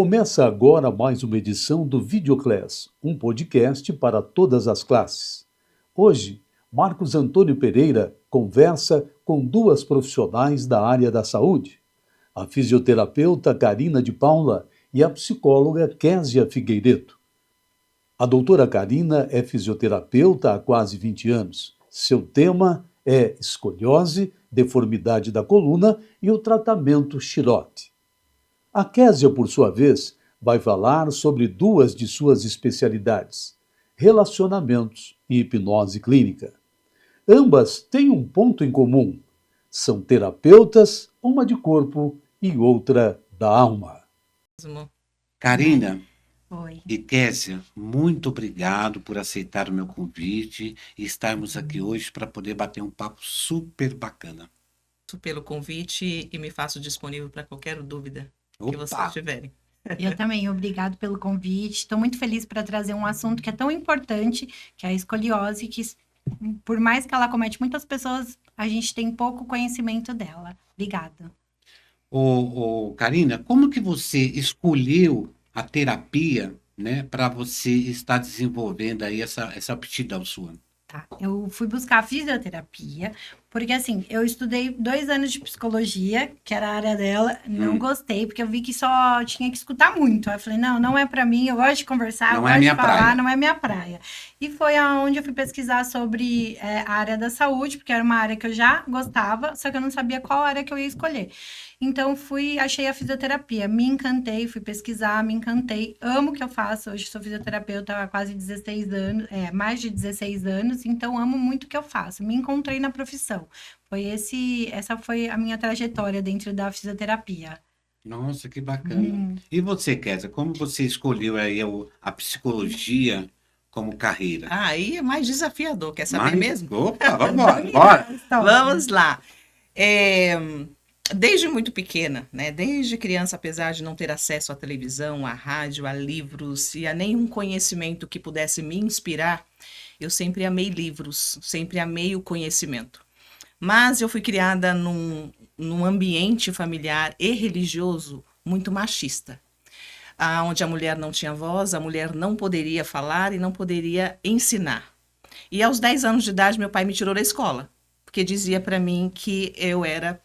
Começa agora mais uma edição do Videoclass, um podcast para todas as classes. Hoje, Marcos Antônio Pereira conversa com duas profissionais da área da saúde, a fisioterapeuta Carina de Paula e a psicóloga Késia Figueiredo. A doutora Carina é fisioterapeuta há quase 20 anos. Seu tema é escoliose, deformidade da coluna e o tratamento Chirote. A Késia, por sua vez, vai falar sobre duas de suas especialidades, relacionamentos e hipnose clínica. Ambas têm um ponto em comum. São terapeutas, uma de corpo e outra da alma. Carina Oi. e Késia, muito obrigado por aceitar o meu convite e estarmos aqui hoje para poder bater um papo super bacana. Pelo convite e me faço disponível para qualquer dúvida que vocês Opa! tiverem. Eu também, obrigado pelo convite. Estou muito feliz para trazer um assunto que é tão importante, que é a escoliose, que por mais que ela acomete muitas pessoas, a gente tem pouco conhecimento dela. Obrigada. Carina, como que você escolheu a terapia, né, para você estar desenvolvendo aí essa aptidão sua? Tá, eu fui buscar fisioterapia, porque assim, eu estudei 2 anos de psicologia, que era a área dela, não gostei, porque eu vi que só tinha que escutar muito. Aí eu falei, não é pra mim, eu gosto de conversar, eu Não é gosto de minha falar, praia. não é minha praia. E foi aonde eu fui pesquisar sobre a área da saúde, porque era uma área que eu já gostava, só que eu não sabia qual área que eu ia escolher. Então, achei a fisioterapia, me encantei, fui pesquisar, me encantei, amo o que eu faço, hoje sou fisioterapeuta há quase 16 anos, mais de 16 anos, então amo muito o que eu faço, me encontrei na profissão. Essa foi a minha trajetória dentro da fisioterapia. Nossa, que bacana. E você, Késia, como você escolheu aí a psicologia como carreira? Aí é mais desafiador, quer saber mesmo? Opa, vamos embora, bora! Vamos lá. Desde muito pequena, né? Desde criança, apesar de não ter acesso à televisão, à rádio, a livros e a nenhum conhecimento que pudesse me inspirar, eu sempre amei livros, sempre amei o conhecimento. Mas eu fui criada num ambiente familiar e religioso muito machista, onde a mulher não tinha voz, a mulher não poderia falar e não poderia ensinar. E aos 10 anos de idade, meu pai me tirou da escola, porque dizia para mim que eu era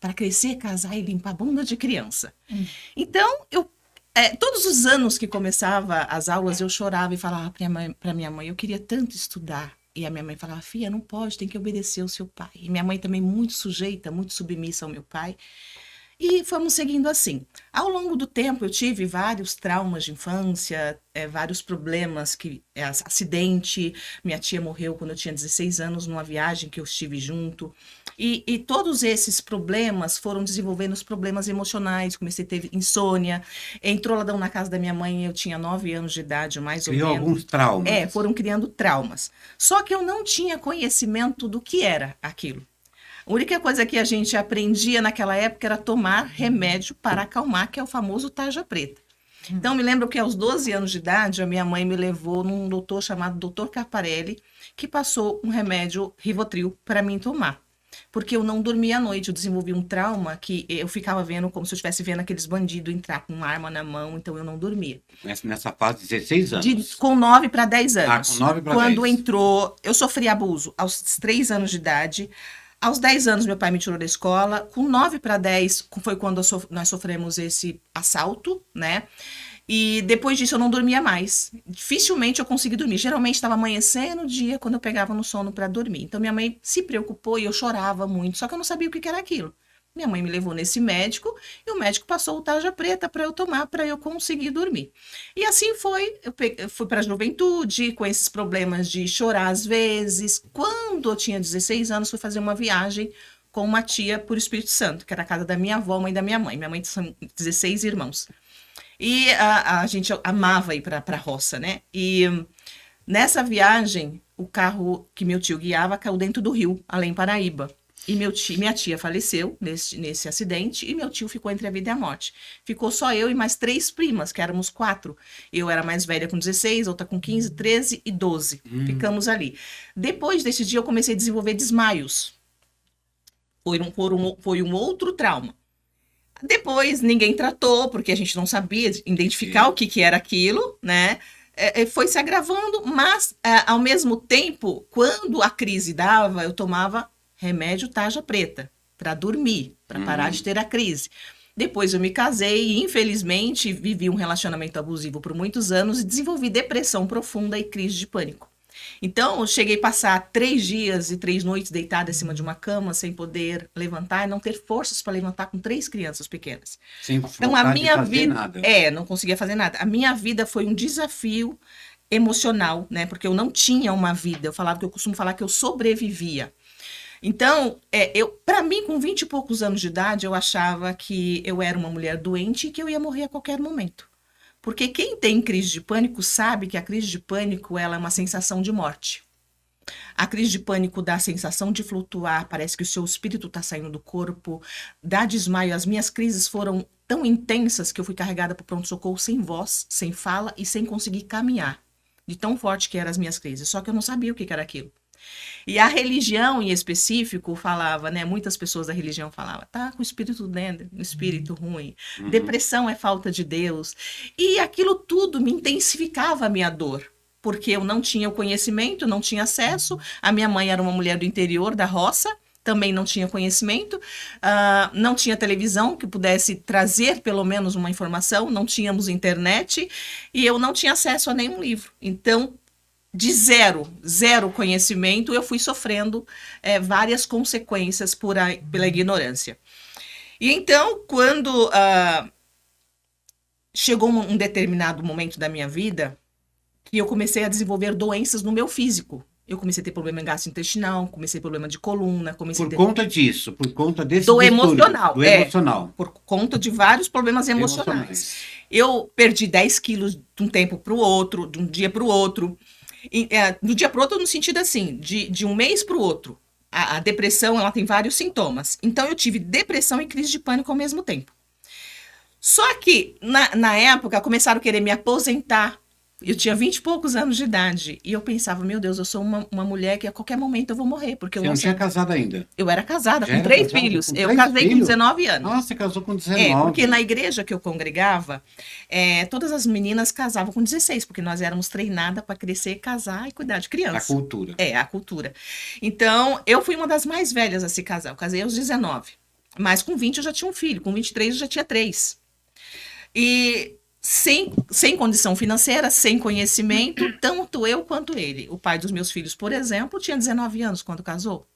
para crescer, casar e limpar a bunda de criança. Então, todos os anos que começava as aulas, eu chorava e falava para minha mãe, eu queria tanto estudar. E a minha mãe falava, filha, não pode, tem que obedecer ao seu pai. E minha mãe também muito sujeita, muito submissa ao meu pai. E fomos seguindo assim. Ao longo do tempo, eu tive vários traumas de infância, vários problemas, acidente. Minha tia morreu quando eu tinha 16 anos, numa viagem que eu estive junto. E todos esses problemas foram desenvolvendo os problemas emocionais. Comecei a ter insônia. Entrou ladrão na casa da minha mãe, eu tinha 9 anos de idade, mais ou Criou menos. alguns traumas. Foram criando traumas. Só que eu não tinha conhecimento do que era aquilo. A única coisa que a gente aprendia naquela época era tomar remédio para acalmar, que é o famoso tarja preta. Então, me lembro que aos 12 anos de idade, a minha mãe me levou num doutor chamado Dr. Carparelli, que passou um remédio Rivotril para mim tomar. Porque eu não dormia à noite, eu desenvolvi um trauma que eu ficava vendo como se eu estivesse vendo aqueles bandidos entrar com uma arma na mão, então eu não dormia. Nessa fase de 16 anos? Com 9 para 10 anos. Com 9 para 10. Quando entrou, eu sofri abuso aos 3 anos de idade. Aos 10 anos, meu pai me tirou da escola. Com 9 para 10, foi quando nós sofremos esse assalto, né? E depois disso, eu não dormia mais. Dificilmente eu consegui dormir. Geralmente, estava amanhecendo o dia quando eu pegava no sono para dormir. Então, minha mãe se preocupou e eu chorava muito. Só que eu não sabia o que era aquilo. Minha mãe me levou nesse médico e o médico passou o tarja preta para eu tomar, para eu conseguir dormir. E assim foi, eu fui para a juventude com esses problemas de chorar às vezes. Quando eu tinha 16 anos, fui fazer uma viagem com uma tia por Espírito Santo, que era a casa da minha avó, mãe da minha mãe. Minha mãe são 16 irmãos. E a gente amava ir para a roça, né? E nessa viagem, o carro que meu tio guiava caiu dentro do rio, Além Paraíba. E minha tia faleceu nesse acidente e meu tio ficou entre a vida e a morte. Ficou só eu e mais 3 primas, que éramos 4. Eu era mais velha com 16, outra com 15, 13 e 12. Ficamos ali. Depois desse dia eu comecei a desenvolver desmaios. Foi um outro trauma. Depois ninguém tratou, porque a gente não sabia identificar Sim. o que que era aquilo, né? Foi se agravando, mas ao mesmo tempo, quando a crise dava, eu tomava remédio tarja preta para dormir, para parar de Uhum. ter a crise. Depois eu me casei e, infelizmente, vivi um relacionamento abusivo por muitos anos e desenvolvi depressão profunda e crise de pânico. Então, eu cheguei a passar 3 dias e 3 noites deitada em cima de uma cama, sem poder levantar e não ter forças para levantar com 3 crianças pequenas. Sem Então, a vontade de minha fazer vida. nada. Não conseguia fazer nada. A minha vida foi um desafio emocional, né? Porque eu não tinha uma vida. Eu costumo falar que eu sobrevivia. Então, para mim, com 20 e poucos anos de idade, eu achava que eu era uma mulher doente e que eu ia morrer a qualquer momento. Porque quem tem crise de pânico sabe que a crise de pânico ela é uma sensação de morte. A crise de pânico dá a sensação de flutuar, parece que o seu espírito está saindo do corpo, dá desmaio. As minhas crises foram tão intensas que eu fui carregada para o pronto-socorro sem voz, sem fala e sem conseguir caminhar. De tão forte que eram as minhas crises. Só que eu não sabia o que era aquilo. E a religião em específico falava, né? Muitas pessoas da religião falavam, tá com o espírito dentro, um espírito ruim. Uhum. Depressão é falta de Deus. E aquilo tudo me intensificava a minha dor. Porque eu não tinha o conhecimento, não tinha acesso. A minha mãe era uma mulher do interior, da roça, também não tinha conhecimento, não tinha televisão que pudesse trazer pelo menos uma informação, não tínhamos internet e eu não tinha acesso a nenhum livro. Então, de zero conhecimento, eu fui sofrendo várias consequências pela ignorância. E então, quando chegou um determinado momento da minha vida, que eu comecei a desenvolver doenças no meu físico. Eu comecei a ter problema gastrointestinal, comecei a ter problema de coluna, comecei a Por ter conta disso, por conta desse do distúrbio, emocional, do emocional. por conta de vários problemas emocionais. Eu perdi 10 quilos de um tempo para o outro, de um dia para o outro. Do dia para o outro, no sentido assim, de um mês para o outro. A depressão, ela tem vários sintomas. Então, eu tive depressão e crise de pânico ao mesmo tempo. Só que, na época, começaram a querer me aposentar. Eu tinha 20 e poucos anos de idade. E eu pensava, meu Deus, eu sou uma mulher que a qualquer momento eu vou morrer. Porque Você não tinha casado ainda? Eu era casada, Já com era 3 casada filhos. com Eu 3 casei com filhos? 19 anos. Ah, você casou com 19. Porque na igreja que eu congregava, todas as meninas casavam com 16, porque nós éramos treinadas para crescer, casar e cuidar de criança. A cultura. A cultura. Então, eu fui uma das mais velhas a se casar. Eu casei aos 19. Mas com 20 eu já tinha um filho, com 23 eu já tinha 3. E sem condição financeira, sem conhecimento, tanto eu quanto ele. O pai dos meus filhos, por exemplo, tinha 19 anos quando casou.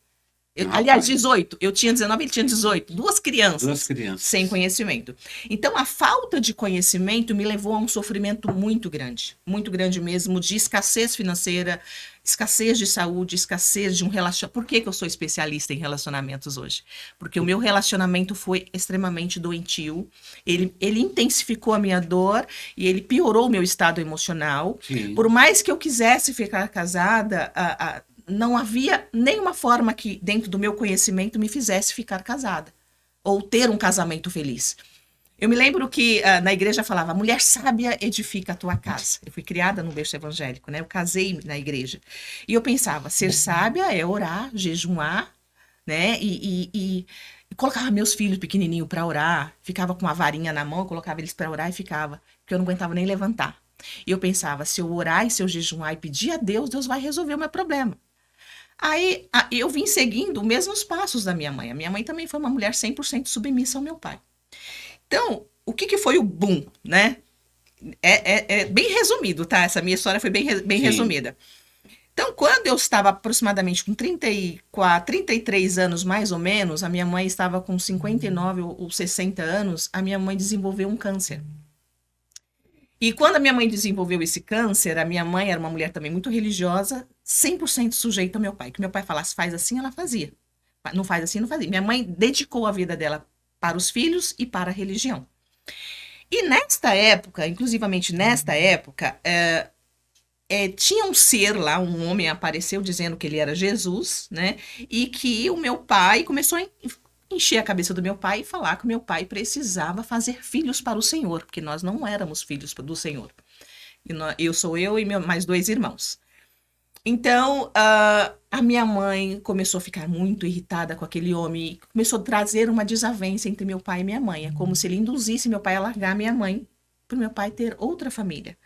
Aliás, 18. Eu tinha 19, ele tinha 18. 2 crianças. 2 crianças. Sem conhecimento. Então, a falta de conhecimento me levou a um sofrimento muito grande mesmo, de escassez financeira, escassez de saúde, escassez de um relacionamento. Por que eu sou especialista em relacionamentos hoje? Porque o meu relacionamento foi extremamente doentio, ele intensificou a minha dor e ele piorou o meu estado emocional. Sim. Por mais que eu quisesse ficar casada, não havia nenhuma forma que, dentro do meu conhecimento, me fizesse ficar casada ou ter um casamento feliz. Eu me lembro que na igreja falava, mulher sábia edifica a tua casa. Eu fui criada no berço evangélico, né? Eu casei na igreja. E eu pensava, ser sábia é orar, jejuar, né? E colocava meus filhos pequenininhos para orar, ficava com uma varinha na mão, colocava eles para orar e ficava, porque eu não aguentava nem levantar. E eu pensava, se eu orar e se eu jejuar e pedir a Deus, Deus vai resolver o meu problema. Aí eu vim seguindo os mesmos passos da minha mãe. A minha mãe também foi uma mulher 100% submissa ao meu pai. Então, o que foi o boom, né? É bem resumido, tá? Essa minha história foi bem resumida. Então, quando eu estava aproximadamente com 33 anos, mais ou menos, a minha mãe estava com 59 ou 60 anos, a minha mãe desenvolveu um câncer. E quando a minha mãe desenvolveu esse câncer, a minha mãe era uma mulher também muito religiosa, 100% sujeita ao meu pai. Que meu pai falasse, faz assim, ela fazia. Não faz assim, não fazia. Minha mãe dedicou a vida dela para os filhos e para a religião. E nesta época, inclusivamente nesta época, tinha um ser lá, um homem apareceu dizendo que ele era Jesus, né? E que o meu pai começou a encher a cabeça do meu pai e falar que o meu pai precisava fazer filhos para o Senhor, porque nós não éramos filhos do Senhor. Eu sou eu e mais 2 irmãos. Então, a minha mãe começou a ficar muito irritada com aquele homem e começou a trazer uma desavença entre meu pai e minha mãe. É como se ele induzisse meu pai a largar minha mãe para meu pai ter outra família.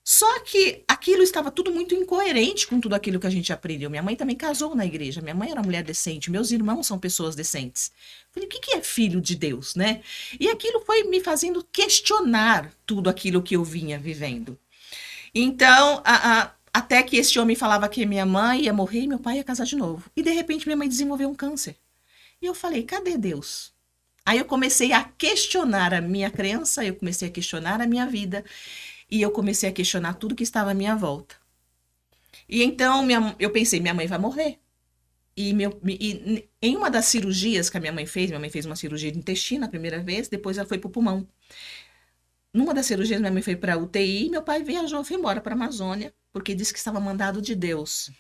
Só que aquilo estava tudo muito incoerente com tudo aquilo que a gente aprendeu. Minha mãe também casou na igreja. Minha mãe era uma mulher decente. Meus irmãos são pessoas decentes. Falei, o que é filho de Deus, né? E aquilo foi me fazendo questionar tudo aquilo que eu vinha vivendo. Então, até que esse homem falava que minha mãe ia morrer e meu pai ia casar de novo. E de repente minha mãe desenvolveu um câncer. E eu falei, cadê Deus? Aí eu comecei a questionar a minha crença, eu comecei a questionar a minha vida. E eu comecei a questionar tudo que estava à minha volta. E então eu pensei, minha mãe vai morrer. E em uma das cirurgias que a minha mãe fez uma cirurgia de intestino a primeira vez, depois ela foi para o pulmão. Numa das cirurgias, minha mãe foi para a UTI e meu pai viajou, foi embora para a Amazônia, porque disse que estava mandado de Deus.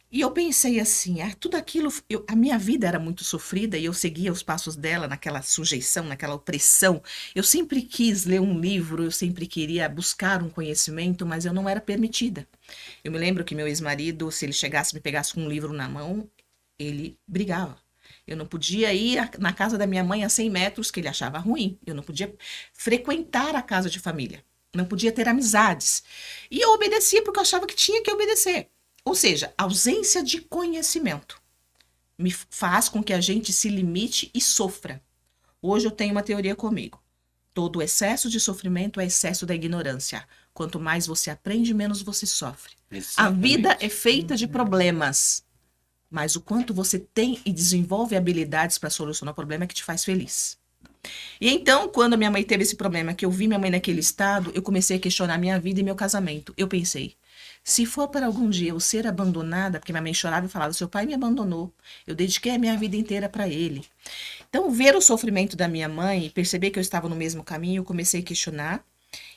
E eu pensei assim, tudo aquilo, a minha vida era muito sofrida e eu seguia os passos dela naquela sujeição, naquela opressão. Eu sempre quis ler um livro, eu sempre queria buscar um conhecimento, mas eu não era permitida. Eu me lembro que meu ex-marido, se ele chegasse e me pegasse com um livro na mão, ele brigava. Eu não podia ir na casa da minha mãe a 100 metros, que ele achava ruim. Eu não podia frequentar a casa de família. Não podia ter amizades. E eu obedecia porque eu achava que tinha que obedecer. Ou seja, a ausência de conhecimento me faz com que a gente se limite e sofra. Hoje eu tenho uma teoria comigo. Todo excesso de sofrimento é excesso da ignorância. Quanto mais você aprende, menos você sofre. Exatamente. A vida é feita de problemas, mas o quanto você tem e desenvolve habilidades para solucionar o problema é que te faz feliz. E então, quando minha mãe teve esse problema, que eu vi minha mãe naquele estado, eu comecei a questionar minha vida e meu casamento. Eu pensei, se for para algum dia eu ser abandonada, porque minha mãe chorava e falava, seu pai me abandonou, eu dediquei a minha vida inteira para ele. Então, ver o sofrimento da minha mãe e perceber que eu estava no mesmo caminho, eu comecei a questionar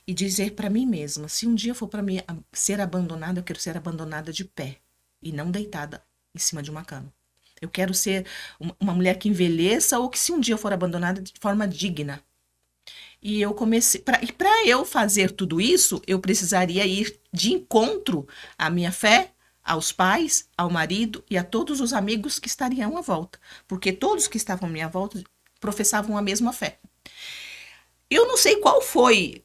e dizer para mim mesma, se um dia for para mim ser abandonada, eu quero ser abandonada de pé e não deitada em cima de uma cama. Eu quero ser uma mulher que envelheça ou que se um dia eu for abandonada de forma digna. E eu comecei, para eu fazer tudo isso, eu precisaria ir de encontro à minha fé, aos pais, ao marido e a todos os amigos que estariam à volta. Porque todos que estavam à minha volta professavam a mesma fé. Eu não sei qual foi,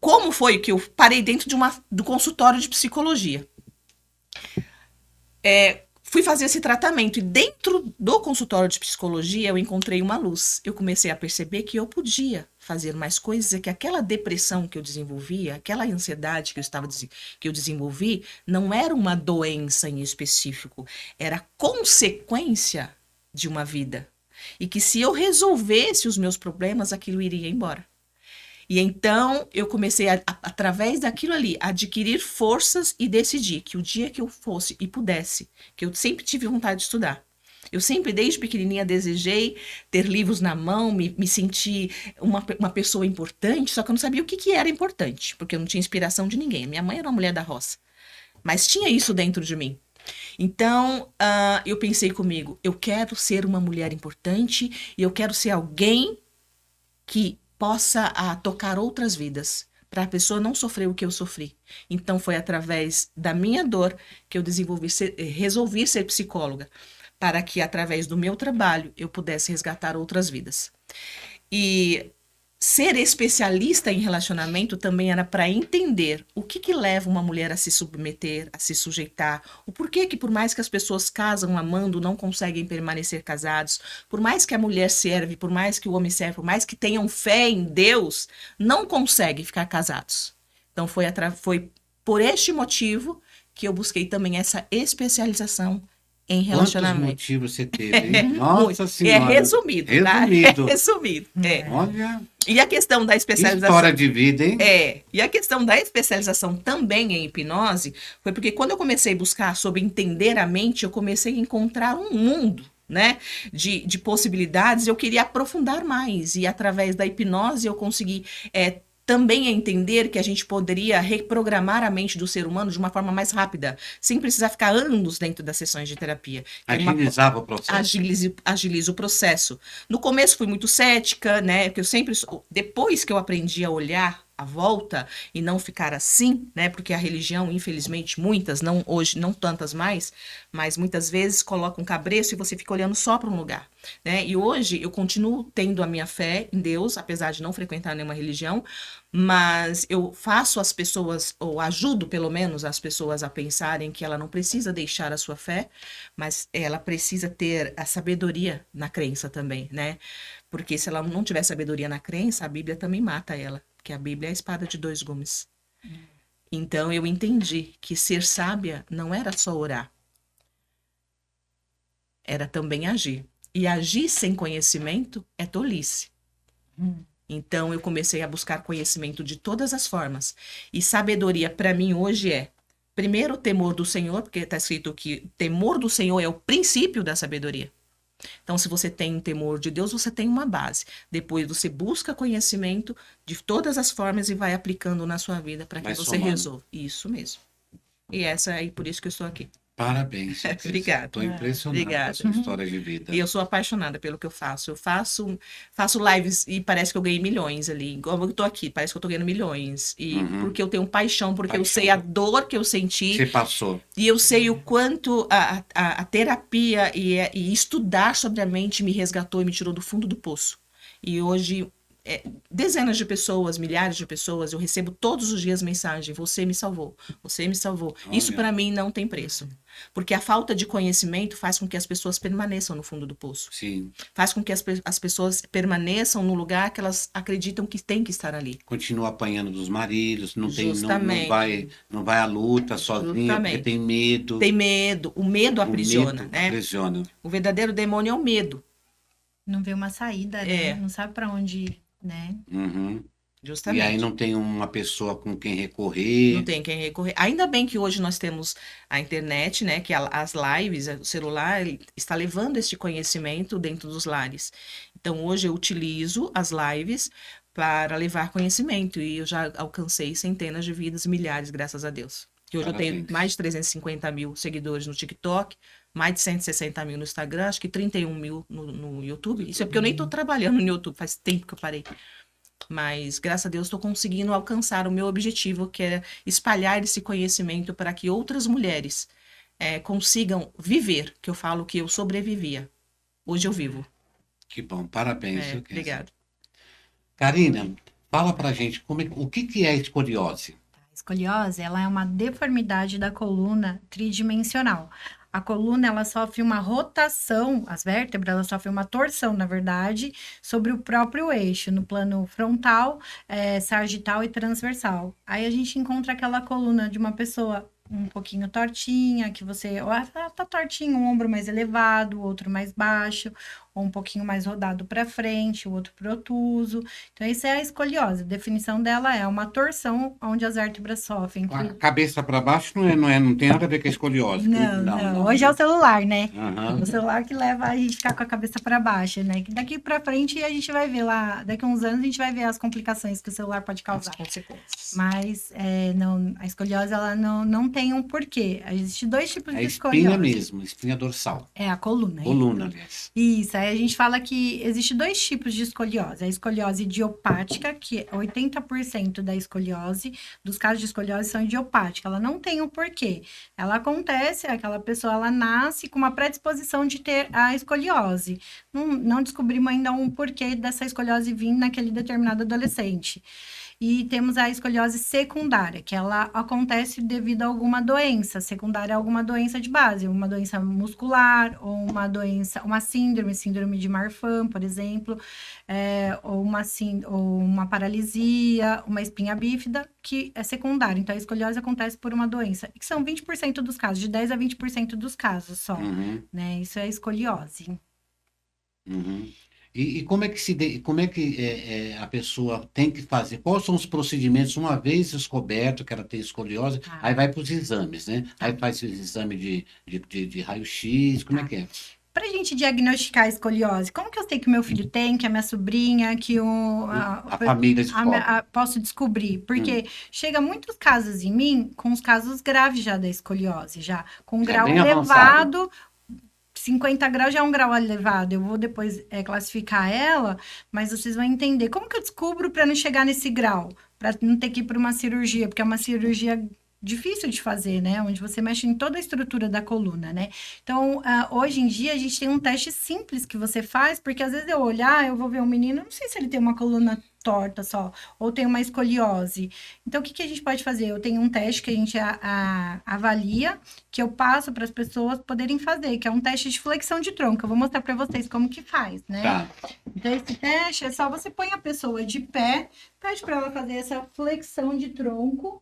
como foi que eu parei dentro do consultório de psicologia. Fui fazer esse tratamento e dentro do consultório de psicologia eu encontrei uma luz. Eu comecei a perceber que eu podia fazer mais coisas e que aquela depressão que eu desenvolvia, aquela ansiedade que eu desenvolvi, não era uma doença em específico, era consequência de uma vida. E que se eu resolvesse os meus problemas, aquilo iria embora. E então eu comecei, através daquilo ali, a adquirir forças e decidi que o dia que eu fosse e pudesse, que eu sempre tive vontade de estudar. Eu sempre, desde pequenininha, desejei ter livros na mão, me sentir uma pessoa importante, só que eu não sabia o que era importante, porque eu não tinha inspiração de ninguém. Minha mãe era uma mulher da roça, mas tinha isso dentro de mim. Então, eu pensei comigo, eu quero ser uma mulher importante e eu quero ser alguém que possa tocar outras vidas, para a pessoa não sofrer o que eu sofri. Então foi através da minha dor que eu resolvi ser psicóloga, para que através do meu trabalho eu pudesse resgatar outras vidas. E ser especialista em relacionamento também era para entender o que leva uma mulher a se submeter, a se sujeitar, o porquê que por mais que as pessoas casam amando, não conseguem permanecer casados, por mais que a mulher serve, por mais que o homem serve, por mais que tenham fé em Deus, não conseguem ficar casados. Então foi por este motivo que eu busquei também essa especialização em relacionamento. Quantos motivos você teve, hein? Nossa Senhora. É resumido, tá? Resumido. É resumido. Olha, E a questão da especialização... história de vida, hein? E a questão da especialização também em hipnose foi porque quando eu comecei a buscar sobre entender a mente, eu comecei a encontrar um mundo, né, de possibilidades. Eu queria aprofundar mais e através da hipnose eu consegui também entender que a gente poderia reprogramar a mente do ser humano de uma forma mais rápida, sem precisar ficar anos dentro das sessões de terapia. Agilizava o processo. Agiliza o processo. No começo fui muito cética, né? Porque depois que eu aprendi a olhar a volta e não ficar assim, né? Porque a religião, infelizmente, muitas, não hoje, não tantas mais, mas muitas vezes coloca um cabresto e você fica olhando só para um lugar, né? E hoje eu continuo tendo a minha fé em Deus, apesar de não frequentar nenhuma religião, mas eu faço as pessoas, ou ajudo pelo menos as pessoas a pensarem que ela não precisa deixar a sua fé, mas ela precisa ter a sabedoria na crença também, né? Porque se ela não tiver sabedoria na crença, a Bíblia também mata ela, porque a Bíblia é a espada de dois gumes. Então eu entendi que ser sábia não era só orar, era também agir. E agir sem conhecimento é tolice. Então eu comecei a buscar conhecimento de todas as formas. E sabedoria para mim hoje é, primeiro, o temor do Senhor, porque está escrito que temor do Senhor é o princípio da sabedoria. Então, se você tem um temor de Deus, você tem uma base. Depois você busca conhecimento de todas as formas e vai aplicando na sua vida para que Vai você somando. resolva. Isso mesmo. E essa aí, por isso que eu estou aqui. Parabéns. Obrigada. Estou impressionado com Obrigada. a sua história de vida. E eu sou apaixonada pelo que eu faço. Eu faço lives e parece que eu ganhei milhões ali. Igual eu tô aqui, parece que eu tô ganhando milhões. E porque eu tenho paixão, porque eu sei a dor que eu senti. Você passou. E eu sei o quanto a terapia e estudar sobre a mente me resgatou e me tirou do fundo do poço. E hoje, dezenas de pessoas, milhares de pessoas, eu recebo todos os dias mensagem: você me salvou, você me salvou. Isso Olha. para mim não tem preço. Porque a falta de conhecimento faz com que as pessoas permaneçam no fundo do poço. Sim. Faz com que as pessoas permaneçam no lugar que elas acreditam que tem que estar ali. Continua apanhando dos maridos, não Justamente. não vai à luta sozinha, porque Justamente. tem medo. Tem medo, o medo aprisiona, medo né? aprisiona. O verdadeiro demônio é o medo. Não vê uma saída, né? É. Não sabe pra onde ir, né? Uhum. E Justamente. aí não tem uma pessoa com quem recorrer. Não tem quem recorrer. Ainda bem que hoje nós temos a internet, né? Que as lives, o celular ele está levando este conhecimento dentro dos lares. Então, hoje eu utilizo as lives para levar conhecimento. E eu já alcancei centenas de vidas, milhares, graças a Deus. Que hoje eu tenho Parabéns. mais de 350 mil seguidores no TikTok, mais de 160 mil no Instagram, acho que 31 mil no YouTube. Isso é porque eu nem estou trabalhando no YouTube, faz tempo que eu parei. Mas, graças a Deus, estou conseguindo alcançar o meu objetivo, que é espalhar esse conhecimento para que outras mulheres consigam viver, que eu falo que eu sobrevivia. Hoje eu vivo. Que bom, parabéns. viu, Kézia? Obrigada. Karina, fala pra gente o que é escoliose? A escoliose, ela é uma deformidade da coluna tridimensional. A coluna, ela sofre uma rotação, as vértebras, ela sofre uma torção, na verdade, sobre o próprio eixo, no plano frontal, sagital e transversal. Aí a gente encontra aquela coluna de uma pessoa um pouquinho tortinha, que você, ó, tá tortinho, um ombro mais elevado, o outro mais baixo, ou um pouquinho mais rodado para frente, o outro protuso. Então, isso é a escoliose. A definição dela é uma torção onde as vértebras sofrem. A cabeça para baixo não tem nada a ver com a escoliose. Não. Hoje é o celular, né? Aham. O celular que leva a gente ficar com a cabeça para baixo, né? Que daqui para frente a gente vai ver lá, daqui a uns anos a gente vai ver as complicações que o celular pode As causar. consequências. Mas não, a escoliose, ela não tem um porquê. Existem dois tipos É de espinha escoliose. mesmo, espinha dorsal. É a coluna. Coluna, aliás. Isso, aí a gente fala que existe dois tipos de escoliose. A escoliose idiopática, que 80% da escoliose, dos casos de escoliose são idiopáticas. Ela não tem um porquê. Ela acontece, aquela pessoa, ela nasce com uma predisposição de ter a escoliose. Não descobrimos ainda um porquê dessa escoliose vir naquele determinado adolescente. E temos a escoliose secundária, que ela acontece devido a alguma doença. Secundária é alguma doença de base, uma doença muscular, ou uma síndrome de Marfan, por exemplo, ou uma paralisia, uma espinha bífida, que é secundária. Então, a escoliose acontece por uma doença, e que são 20% dos casos, de 10 a 20% dos casos só, Uhum, né? Isso é escoliose. uhum. E como é que a pessoa tem que fazer? Quais são os procedimentos, uma vez descoberto que ela tem escoliose, Tá. aí vai para os exames, né? Aí faz o exame de raio-x, como é que é? Pra gente diagnosticar a escoliose, como que eu sei que o meu filho tem, que a minha sobrinha, que A família descobre. posso descobrir? Porque chega muitos casos em mim com os casos graves já da escoliose, já com Já grau bem elevado, 50 graus já é um grau elevado. Eu vou depois classificar ela, mas vocês vão entender. Como que eu descubro para não chegar nesse grau? Para não ter que ir para uma cirurgia, porque é uma cirurgia difícil de fazer, né? Onde você mexe em toda a estrutura da coluna, né? Então, hoje em dia, a gente tem um teste simples que você faz, porque às vezes eu olhar, eu vou ver um menino, não sei se ele tem uma coluna torta só, ou tem uma escoliose. Então, o que a gente pode fazer? Eu tenho um teste que a gente avalia, que eu passo para as pessoas poderem fazer, que é um teste de flexão de tronco. Eu vou mostrar para vocês como que faz, né? Tá. Então, esse teste é só você põe a pessoa de pé, pede para ela fazer essa flexão de tronco,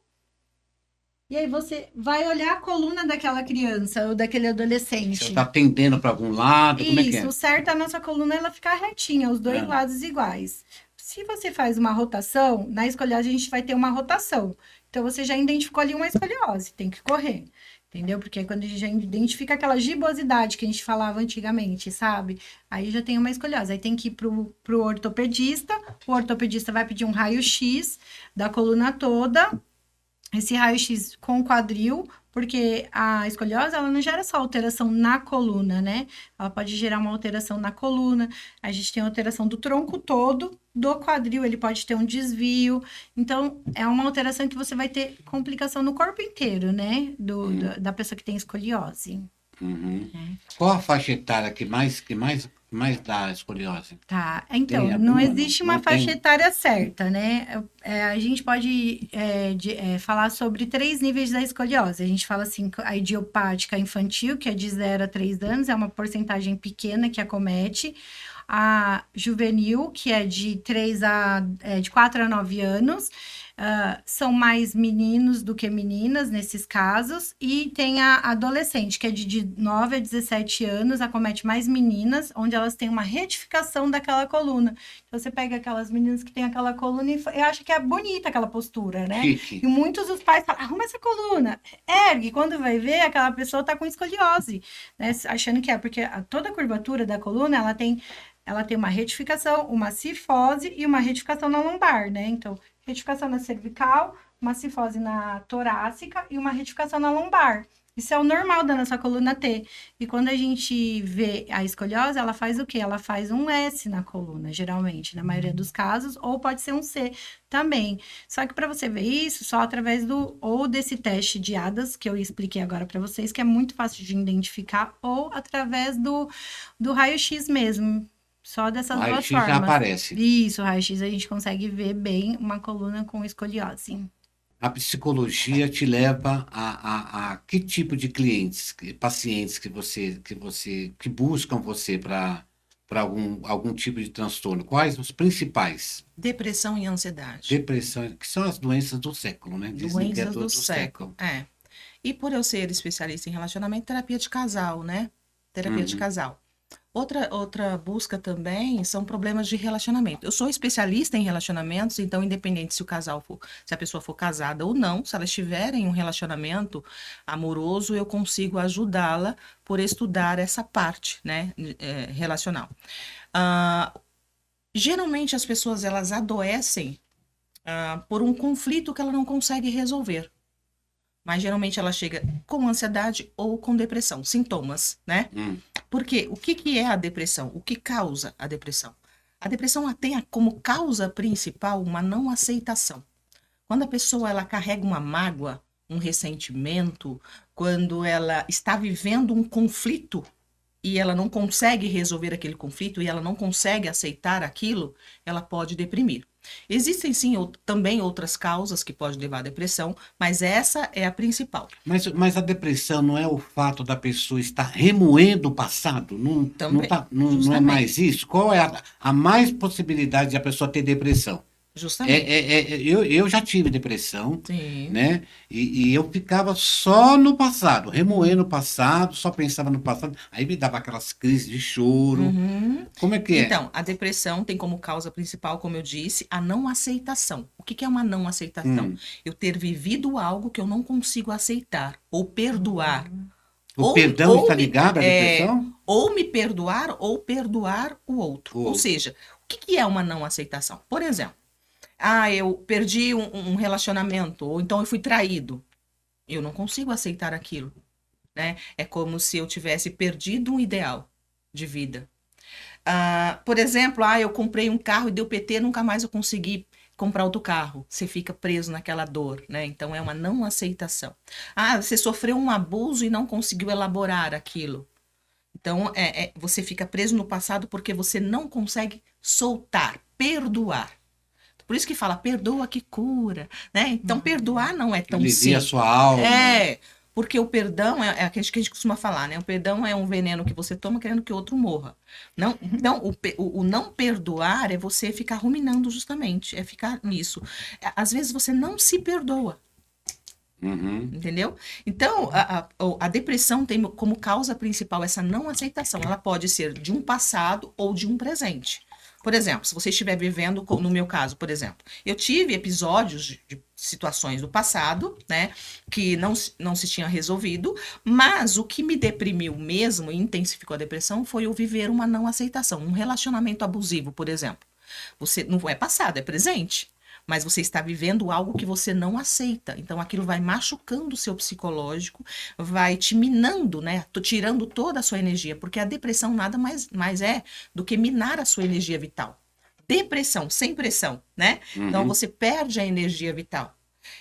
e aí você vai olhar a coluna daquela criança ou daquele adolescente. Você está tendendo para algum lado, como é que é? Isso, o certo é a nossa coluna ela ficar retinha, os dois lados iguais. Se você faz uma rotação, na escoliose a gente vai ter uma rotação. Então, você já identificou ali uma escoliose, tem que correr. Entendeu? Porque quando a gente já identifica aquela gibosidade que a gente falava antigamente, sabe? Aí já tem uma escoliose. Aí tem que ir pro ortopedista. O ortopedista vai pedir um raio-x da coluna toda. Esse raio-x com o quadril, porque a escoliose, ela não gera só alteração na coluna, né? Ela pode gerar uma alteração na coluna, a gente tem alteração do tronco todo, do quadril, ele pode ter um desvio. Então, é uma alteração que você vai ter complicação no corpo inteiro, né? Da pessoa que tem escoliose. Uhum. Qual a faixa etária que mais dá escoliose? Tá, então, Tem não alguma? existe uma Não faixa tem? etária certa, né? A gente pode falar sobre 3 níveis da escoliose. A gente fala assim, a idiopática infantil, que é de 0 a 3 anos, é uma porcentagem pequena que acomete. A juvenil, que é de 4 a 9 anos. São mais meninos do que meninas nesses casos, e tem a adolescente, que é de 9 a 17 anos, acomete mais meninas, onde elas têm uma retificação daquela coluna. Então, você pega aquelas meninas que têm aquela coluna e acha que é bonita aquela postura, né? Chique. E muitos dos pais falam, arruma essa coluna, ergue, quando vai ver, aquela pessoa tá com escoliose, né? Achando que porque toda a curvatura da coluna, ela tem uma retificação, uma cifose e uma retificação na lombar, né? Então, retificação na cervical, uma cifose na torácica e uma retificação na lombar. Isso é o normal da nossa coluna ter. E quando a gente vê a escoliose, ela faz o quê? Ela faz um S na coluna, geralmente, na maioria dos casos, ou pode ser um C também. Só que para você ver isso, só através desse teste de ADAS, que eu expliquei agora para vocês, que é muito fácil de identificar, ou através do raio-x mesmo. Só dessas duas Raio-X já formas. aparece. Isso, o raio-x a gente consegue ver bem uma coluna com escoliose. A psicologia te leva a que tipo de clientes, pacientes que buscam você para algum tipo de transtorno? Quais os principais? Depressão e ansiedade. Depressão, que são as doenças do século, né? Dizem que é Doenças do século. É. E por eu ser especialista em relacionamento, terapia de casal, né? Terapia de casal. Outra busca também são problemas de relacionamento. Eu sou especialista em relacionamentos, então, independente se a pessoa for casada ou não, se ela estiver em um relacionamento amoroso, eu consigo ajudá-la por estudar essa parte, né, relacional. Geralmente as pessoas elas adoecem por um conflito que ela não consegue resolver. Mas geralmente ela chega com ansiedade ou com depressão, sintomas, né? Porque o que é a depressão? O que causa a depressão? A depressão ela tem como causa principal uma não aceitação. Quando a pessoa ela carrega uma mágoa, um ressentimento, quando ela está vivendo um conflito e ela não consegue resolver aquele conflito e ela não consegue aceitar aquilo, ela pode deprimir. Existem sim também outras causas que podem levar à depressão, mas essa é a principal. Mas a depressão não é o fato da pessoa estar remoendo o passado? Não é mais isso? Qual é a mais possibilidade de a pessoa ter depressão? Justamente. Eu já tive depressão, Sim. né? E eu ficava só no passado, remoendo o passado, só pensava no passado. Aí me dava aquelas crises de choro. Como é que é? Então, a depressão tem como causa principal, como eu disse, a não aceitação. O que é uma não aceitação? Eu ter vivido algo que eu não consigo aceitar ou perdoar. O perdão está ligado à depressão? Ou me perdoar ou perdoar o outro. Ou seja, o que é uma não aceitação? Por exemplo, eu perdi um relacionamento, ou então eu fui traído. Eu não consigo aceitar aquilo. né? É como se eu tivesse perdido um ideal de vida. Por exemplo, eu comprei um carro e deu PT, nunca mais eu consegui comprar outro carro. Você fica preso naquela dor, né? Então é uma não aceitação. Você sofreu um abuso e não conseguiu elaborar aquilo. Então você fica preso no passado porque você não consegue soltar, perdoar. Por isso que fala, perdoa que cura, né? Então perdoar não é tão Alivia a simples. sua alma. Porque o perdão é aquilo que a gente costuma falar, né? O perdão é um veneno que você toma querendo que o outro morra. Não, então, o não perdoar é você ficar ruminando justamente, é ficar nisso. Às vezes você não se perdoa, Uhum. entendeu? Então, a depressão tem como causa principal essa não aceitação. Ela pode ser de um passado ou de um presente. Por exemplo, se você estiver vivendo, no meu caso, por exemplo, eu tive episódios de situações do passado, né, que não se tinha resolvido, mas o que me deprimiu mesmo e intensificou a depressão foi eu viver uma não aceitação, um relacionamento abusivo, por exemplo. Você não é passado, é presente. Mas você está vivendo algo que você não aceita. Então, aquilo vai machucando o seu psicológico, vai te minando, né? Tirando toda a sua energia, porque a depressão nada mais é do que minar a sua energia vital. Depressão, sem pressão, né? Então, você perde a energia vital.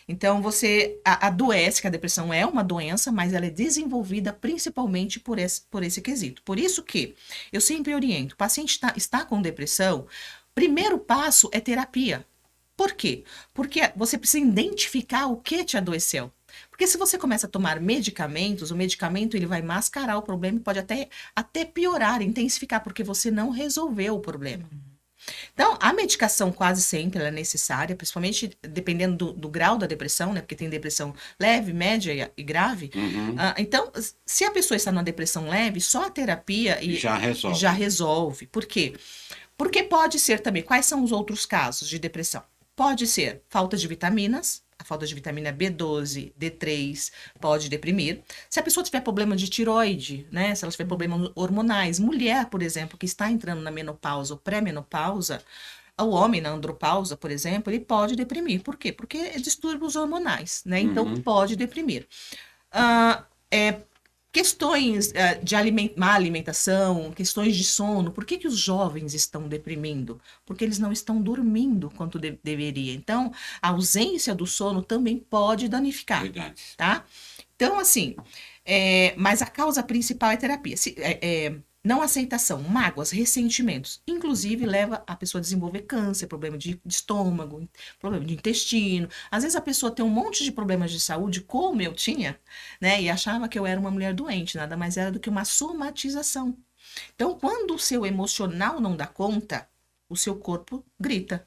Então, você adoece, que a depressão é uma doença, mas ela é desenvolvida principalmente por esse quesito. Por isso que eu sempre oriento, o paciente está com depressão, primeiro passo é terapia. Por quê? Porque você precisa identificar o que te adoeceu. Porque se você começa a tomar medicamentos, o medicamento ele vai mascarar o problema e pode até piorar, intensificar, porque você não resolveu o problema. Então, a medicação quase sempre ela é necessária, principalmente dependendo do grau da depressão, né? Porque tem depressão leve, média e grave. Então, se a pessoa está numa depressão leve, só a terapia já resolve. Por quê? Porque pode ser também, quais são os outros casos de depressão? Pode ser falta de vitaminas, a falta de vitamina B12, D3 pode deprimir. Se a pessoa tiver problema de tiroide, né? Se ela tiver problemas hormonais, mulher, por exemplo, que está entrando na menopausa ou pré-menopausa, o homem na andropausa, por exemplo, ele pode deprimir. Por quê? Porque é distúrbios hormonais, né? Então pode deprimir. Questões de má alimentação, questões de sono. Por que os jovens estão deprimindo? Porque eles não estão dormindo quanto deveria. Então, a ausência do sono também pode danificar. Verdade. Tá? Então, assim, mas a causa principal é terapia. Não aceitação, mágoas, ressentimentos. Inclusive, leva a pessoa a desenvolver câncer, problema de estômago, problema de intestino. Às vezes a pessoa tem um monte de problemas de saúde, como eu tinha, né? E achava que eu era uma mulher doente, nada mais era do que uma somatização. Então, quando o seu emocional não dá conta, o seu corpo grita.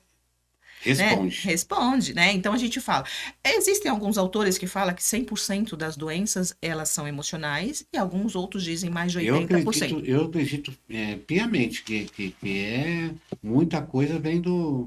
Responde. Né? Responde, né? Então a gente fala. Existem alguns autores que falam que 100% das doenças elas são emocionais e alguns outros dizem mais de 80%. Eu acredito piamente que muita coisa vem do...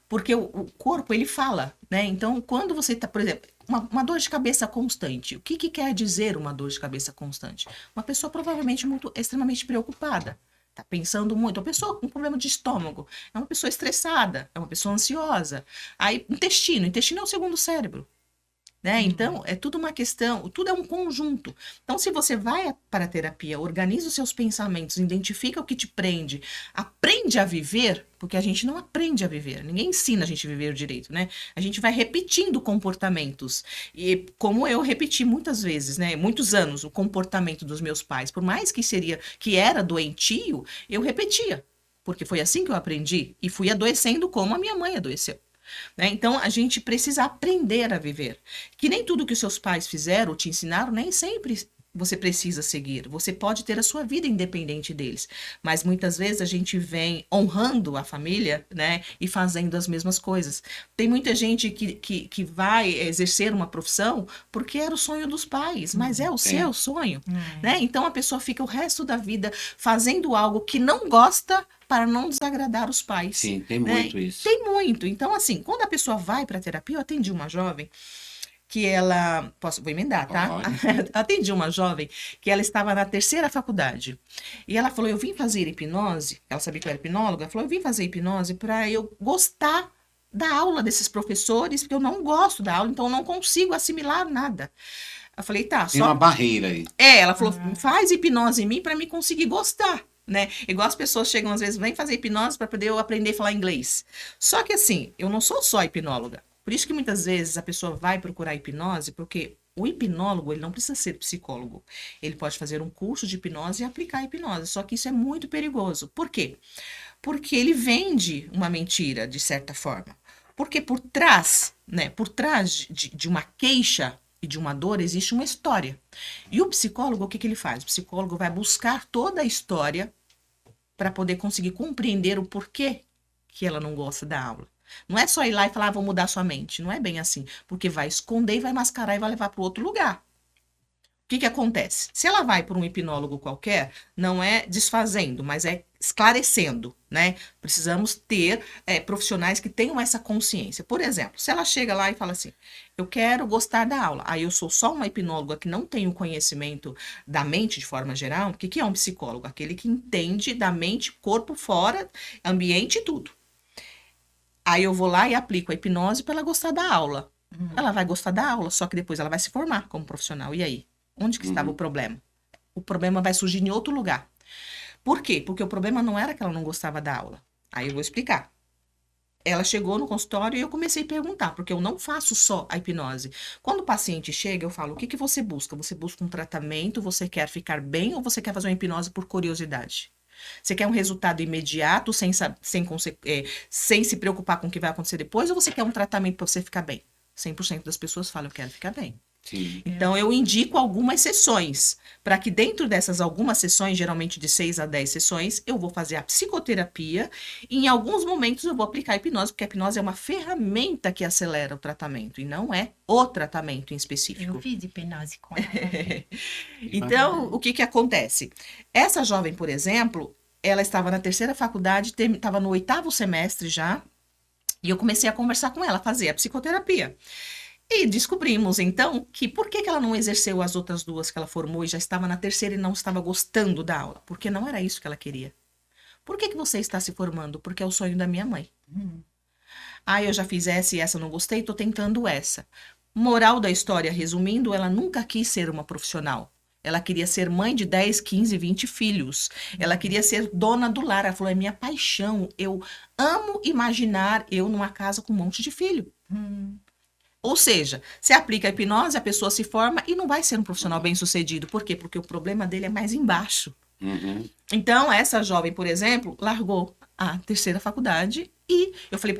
Porque o corpo ele fala, né? Então quando você está, por exemplo, uma dor de cabeça constante, o que quer dizer uma dor de cabeça constante? Uma pessoa provavelmente extremamente preocupada. Tá pensando muito. Uma pessoa com problema de estômago é uma pessoa estressada, é uma pessoa ansiosa. Aí, intestino é o segundo cérebro. Né? Então, é tudo uma questão, tudo é um conjunto. Então, se você vai para a terapia, organiza os seus pensamentos, identifica o que te prende, aprende a viver, porque a gente não aprende a viver, ninguém ensina a gente a viver direito, né? A gente vai repetindo comportamentos. E como eu repeti muitas vezes, né? Muitos anos, o comportamento dos meus pais, por mais que era doentio, eu repetia, porque foi assim que eu aprendi e fui adoecendo como a minha mãe adoeceu. Né? Então, a gente precisa aprender a viver. Que nem tudo que os seus pais fizeram ou te ensinaram, nem sempre você precisa seguir. Você pode ter a sua vida independente deles. Mas muitas vezes a gente vem honrando a família, né? E fazendo as mesmas coisas. Tem muita gente que vai exercer uma profissão porque era o sonho dos pais, mas é o seu sonho. Né? Então, a pessoa fica o resto da vida fazendo algo que não gosta para não desagradar os pais. Sim, tem muito isso. Tem muito. Então, assim, quando a pessoa vai para a terapia, eu atendi uma jovem que ela... Vou emendar, tá? Atendi uma jovem que ela estava na 3ª faculdade. E ela falou, eu vim fazer hipnose, ela sabia que eu era hipnóloga, ela falou, eu vim fazer hipnose para eu gostar da aula desses professores, porque eu não gosto da aula, então eu não consigo assimilar nada. Eu falei, tá, Tem uma barreira aí. ela falou, faz hipnose em mim para me conseguir gostar, né? Igual as pessoas chegam às vezes, vem fazer hipnose para poder eu aprender a falar inglês. Só que assim, eu não sou só hipnóloga. Por isso que muitas vezes a pessoa vai procurar hipnose, porque o hipnólogo, ele não precisa ser psicólogo. Ele pode fazer um curso de hipnose e aplicar a hipnose. Só que isso é muito perigoso. Por quê? Porque ele vende uma mentira, de certa forma. Porque por trás, né, por trás de uma queixa e de uma dor, existe uma história. E o psicólogo, o que ele faz? O psicólogo vai buscar toda a história para poder conseguir compreender o porquê que ela não gosta da aula. Não é só ir lá e falar, vou mudar sua mente. Não é bem assim. Porque vai esconder e vai mascarar e vai levar para outro lugar. O que acontece? Se ela vai para um hipnólogo qualquer, não é desfazendo, mas é esclarecendo, né? Precisamos ter profissionais que tenham essa consciência. Por exemplo, se ela chega lá e fala assim, eu quero gostar da aula, aí eu sou só uma hipnóloga que não tem o conhecimento da mente de forma geral, o que é um psicólogo? Aquele que entende da mente, corpo, fora, ambiente e tudo. Aí eu vou lá e aplico a hipnose para ela gostar da aula. Ela vai gostar da aula, só que depois ela vai se formar como profissional. E aí? Onde que estava o problema? O problema vai surgir em outro lugar. Por quê? Porque o problema não era que ela não gostava da aula. Aí eu vou explicar. Ela chegou no consultório e eu comecei a perguntar, porque eu não faço só a hipnose. Quando o paciente chega, eu falo, o que você busca? Você busca um tratamento, você quer ficar bem ou você quer fazer uma hipnose por curiosidade? Você quer um resultado imediato, sem se preocupar com o que vai acontecer depois, ou você quer um tratamento para você ficar bem? 100% das pessoas falam, eu quero ficar bem. Sim. Então, eu indico algumas sessões, para que dentro dessas algumas sessões, geralmente de 6 a 10 sessões, eu vou fazer a psicoterapia e em alguns momentos eu vou aplicar a hipnose, porque a hipnose é uma ferramenta que acelera o tratamento e não é o tratamento em específico. Eu fiz hipnose com ela. Então, o que acontece? Essa jovem, por exemplo, ela estava na 3ª faculdade, estava no 8º semestre já, e eu comecei a conversar com ela, fazer a psicoterapia. E descobrimos, então, que por que ela não exerceu as outras 2 que ela formou e já estava na 3ª e não estava gostando da aula? Porque não era isso que ela queria. Por que você está se formando? Porque é o sonho da minha mãe. Eu já fiz essa e essa não gostei, estou tentando essa. Moral da história, resumindo, ela nunca quis ser uma profissional. Ela queria ser mãe de 10, 15, 20 filhos. Ela queria ser dona do lar. Ela falou, é minha paixão. Eu amo imaginar eu numa casa com um monte de filho. Ou seja, você aplica a hipnose, a pessoa se forma e não vai ser um profissional bem-sucedido. Por quê? Porque o problema dele é mais embaixo. Então, essa jovem, por exemplo, largou a 3ª faculdade e eu falei,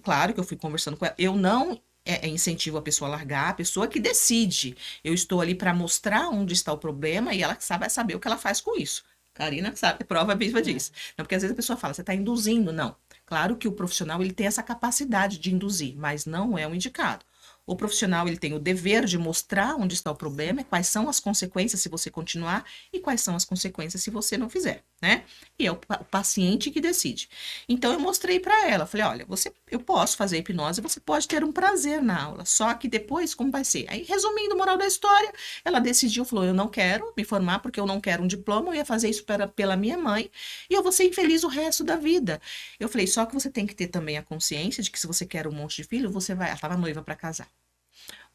claro que eu fui conversando com ela, eu não incentivo a pessoa a largar, a pessoa que decide. Eu estou ali para mostrar onde está o problema e ela vai saber o que ela faz com isso. Karina sabe, prova viva disso. Não, porque às vezes a pessoa fala, você está induzindo. Não. Claro que o profissional ele tem essa capacidade de induzir, mas não é o indicado. O profissional ele tem o dever de mostrar onde está o problema, quais são as consequências se você continuar e quais são as consequências se você não fizer, né? E é o paciente que decide. Então eu mostrei para ela, falei, olha, eu posso fazer hipnose, você pode ter um prazer na aula, só que depois como vai ser? Aí resumindo, moral da história, ela decidiu, falou, eu não quero me formar porque eu não quero um diploma, eu ia fazer isso pela minha mãe e eu vou ser infeliz o resto da vida. Eu falei, só que você tem que ter também a consciência de que se você quer um monte de filho, ela estava noiva para casar.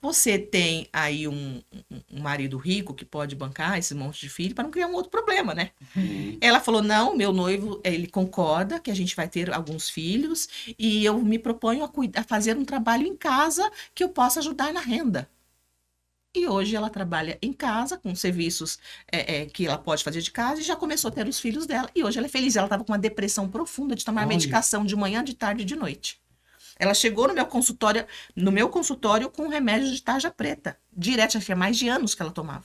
Você tem aí um marido rico que pode bancar esse monte de filho para não criar um outro problema, né? Ela falou, não, meu noivo, ele concorda que a gente vai ter alguns filhos e eu me proponho a fazer um trabalho em casa que eu possa ajudar na renda. E hoje ela trabalha em casa, com serviços que ela pode fazer de casa e já começou a ter os filhos dela. E hoje ela é feliz, ela estava com uma depressão profunda de tomar medicação de manhã, de tarde e de noite. Ela chegou no meu consultório com remédio de tarja preta. Direto, já tinha mais de anos que ela tomava.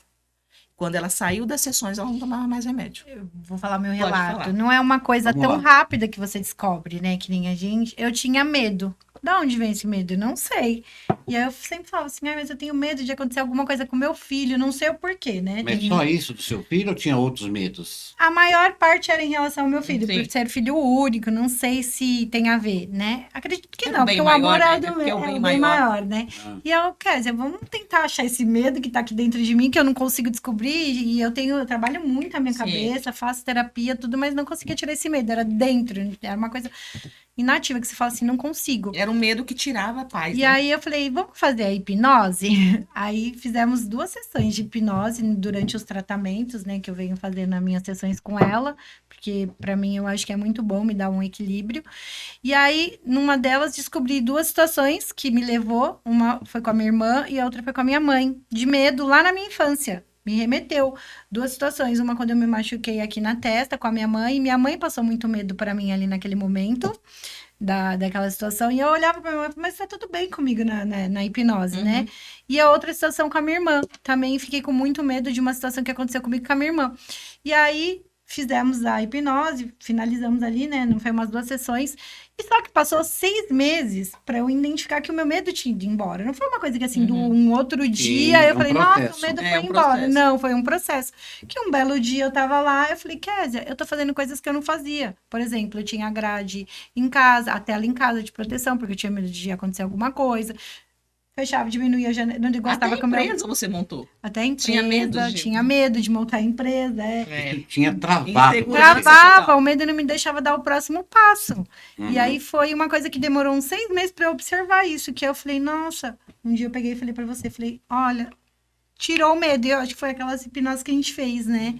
Quando ela saiu das sessões, ela não tomava mais remédio. Eu vou falar meu Pode relato. falar. Não é uma coisa Vamos tão lá. rápida que você descobre, né? Que nem a gente. Eu tinha medo. Da onde vem esse medo? Eu não sei. E aí eu sempre falava assim, mas eu tenho medo de acontecer alguma coisa com meu filho. Não sei o porquê, né? Mas só isso do seu filho ou tinha outros medos? A maior parte era em relação ao meu filho, Sim. por ser filho único, não sei se tem a ver, né? Acredito que Era não, bem porque o amor maior, é né? do Porque é o é bem o bem maior. maior, né? Ah. E eu, quer dizer, vamos tentar achar esse medo que tá aqui dentro de mim, que eu não consigo descobrir, e eu trabalho muito a minha Sim. cabeça, faço terapia, tudo, mas não conseguia tirar esse medo, era dentro, era uma coisa inativa, que você fala assim, não consigo. Era um medo que tirava a paz, E né? aí eu falei, vamos fazer a hipnose? Aí fizemos 2 sessões de hipnose durante os tratamentos, né, que eu venho fazendo nas minhas sessões com ela, porque para mim eu acho que é muito bom, me dá um equilíbrio. E aí, numa delas, descobri 2 situações que me levou, uma foi com a minha irmã e a outra foi com a minha mãe, de medo lá na minha infância. Me remeteu 2 situações, uma quando eu me machuquei aqui na testa com a minha mãe, e minha mãe passou muito medo para mim ali naquele momento. Daquela situação, e eu olhava pra minha mãe, mas tá tudo bem comigo na hipnose, né? E a outra situação com a minha irmã, também fiquei com muito medo de uma situação que aconteceu comigo com a minha irmã. E aí, fizemos a hipnose, finalizamos ali, né? Não foi umas 2 sessões, e só que passou 6 meses pra eu identificar que o meu medo tinha ido embora. Não foi uma coisa que assim, do um outro dia, eu é um falei, nossa, processo. o medo É foi um embora. processo. Não, foi um processo. Que um belo dia eu tava lá, eu falei, Kézia, eu tô fazendo coisas que eu não fazia. Por exemplo, eu tinha grade em casa, a tela em casa de proteção, porque eu tinha medo de acontecer alguma coisa. Fechava, diminuía a janela, não Até gostava que o meu... empresa você montou. Até a empresa, Tinha medo de- montar a empresa, Que tinha travado. Insegurança. Travava, total. o medo não me deixava dar o próximo passo. Uhum. E aí foi uma coisa que demorou uns 6 meses para eu observar isso, que eu falei, nossa, um dia eu peguei e falei para você, falei, olha, tirou o medo, e eu acho que foi aquelas hipnose que a gente fez, né?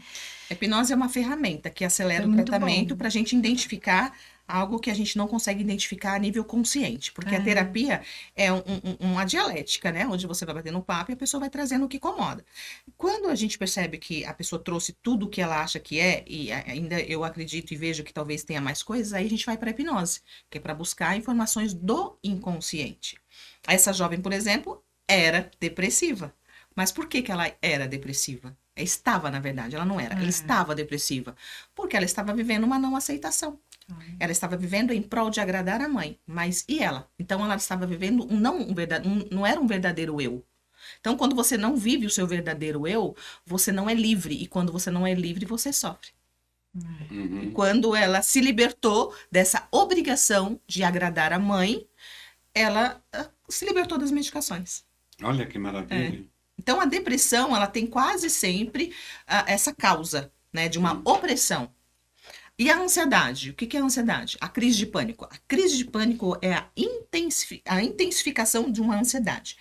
A hipnose é uma ferramenta que acelera Foi o muito tratamento bom. para a gente identificar algo que a gente não consegue identificar a nível consciente. Porque a terapia é uma dialética, né? Onde você vai batendo um papo e a pessoa vai trazendo o que incomoda. Quando a gente percebe que a pessoa trouxe tudo o que ela acha que é, e ainda eu acredito e vejo que talvez tenha mais coisas, aí a gente vai para a hipnose, que é para buscar informações do inconsciente. Essa jovem, por exemplo, era depressiva. Mas por que que ela era depressiva? Estava, na verdade, ela não era. Ela estava depressiva. Porque ela estava vivendo uma não aceitação. Ela estava vivendo em prol de agradar a mãe. Mas e ela? Então, ela estava vivendo não era um verdadeiro eu. Então, quando você não vive o seu verdadeiro eu, você não é livre. E quando você não é livre, você sofre. Uhum. Quando ela se libertou dessa obrigação de agradar a mãe, ela se libertou das medicações. Olha que maravilha. Então, a depressão, ela tem quase sempre essa causa, né, de uma opressão. E a ansiedade? O que que é a ansiedade? A crise de pânico. A crise de pânico é a intensificação de uma ansiedade.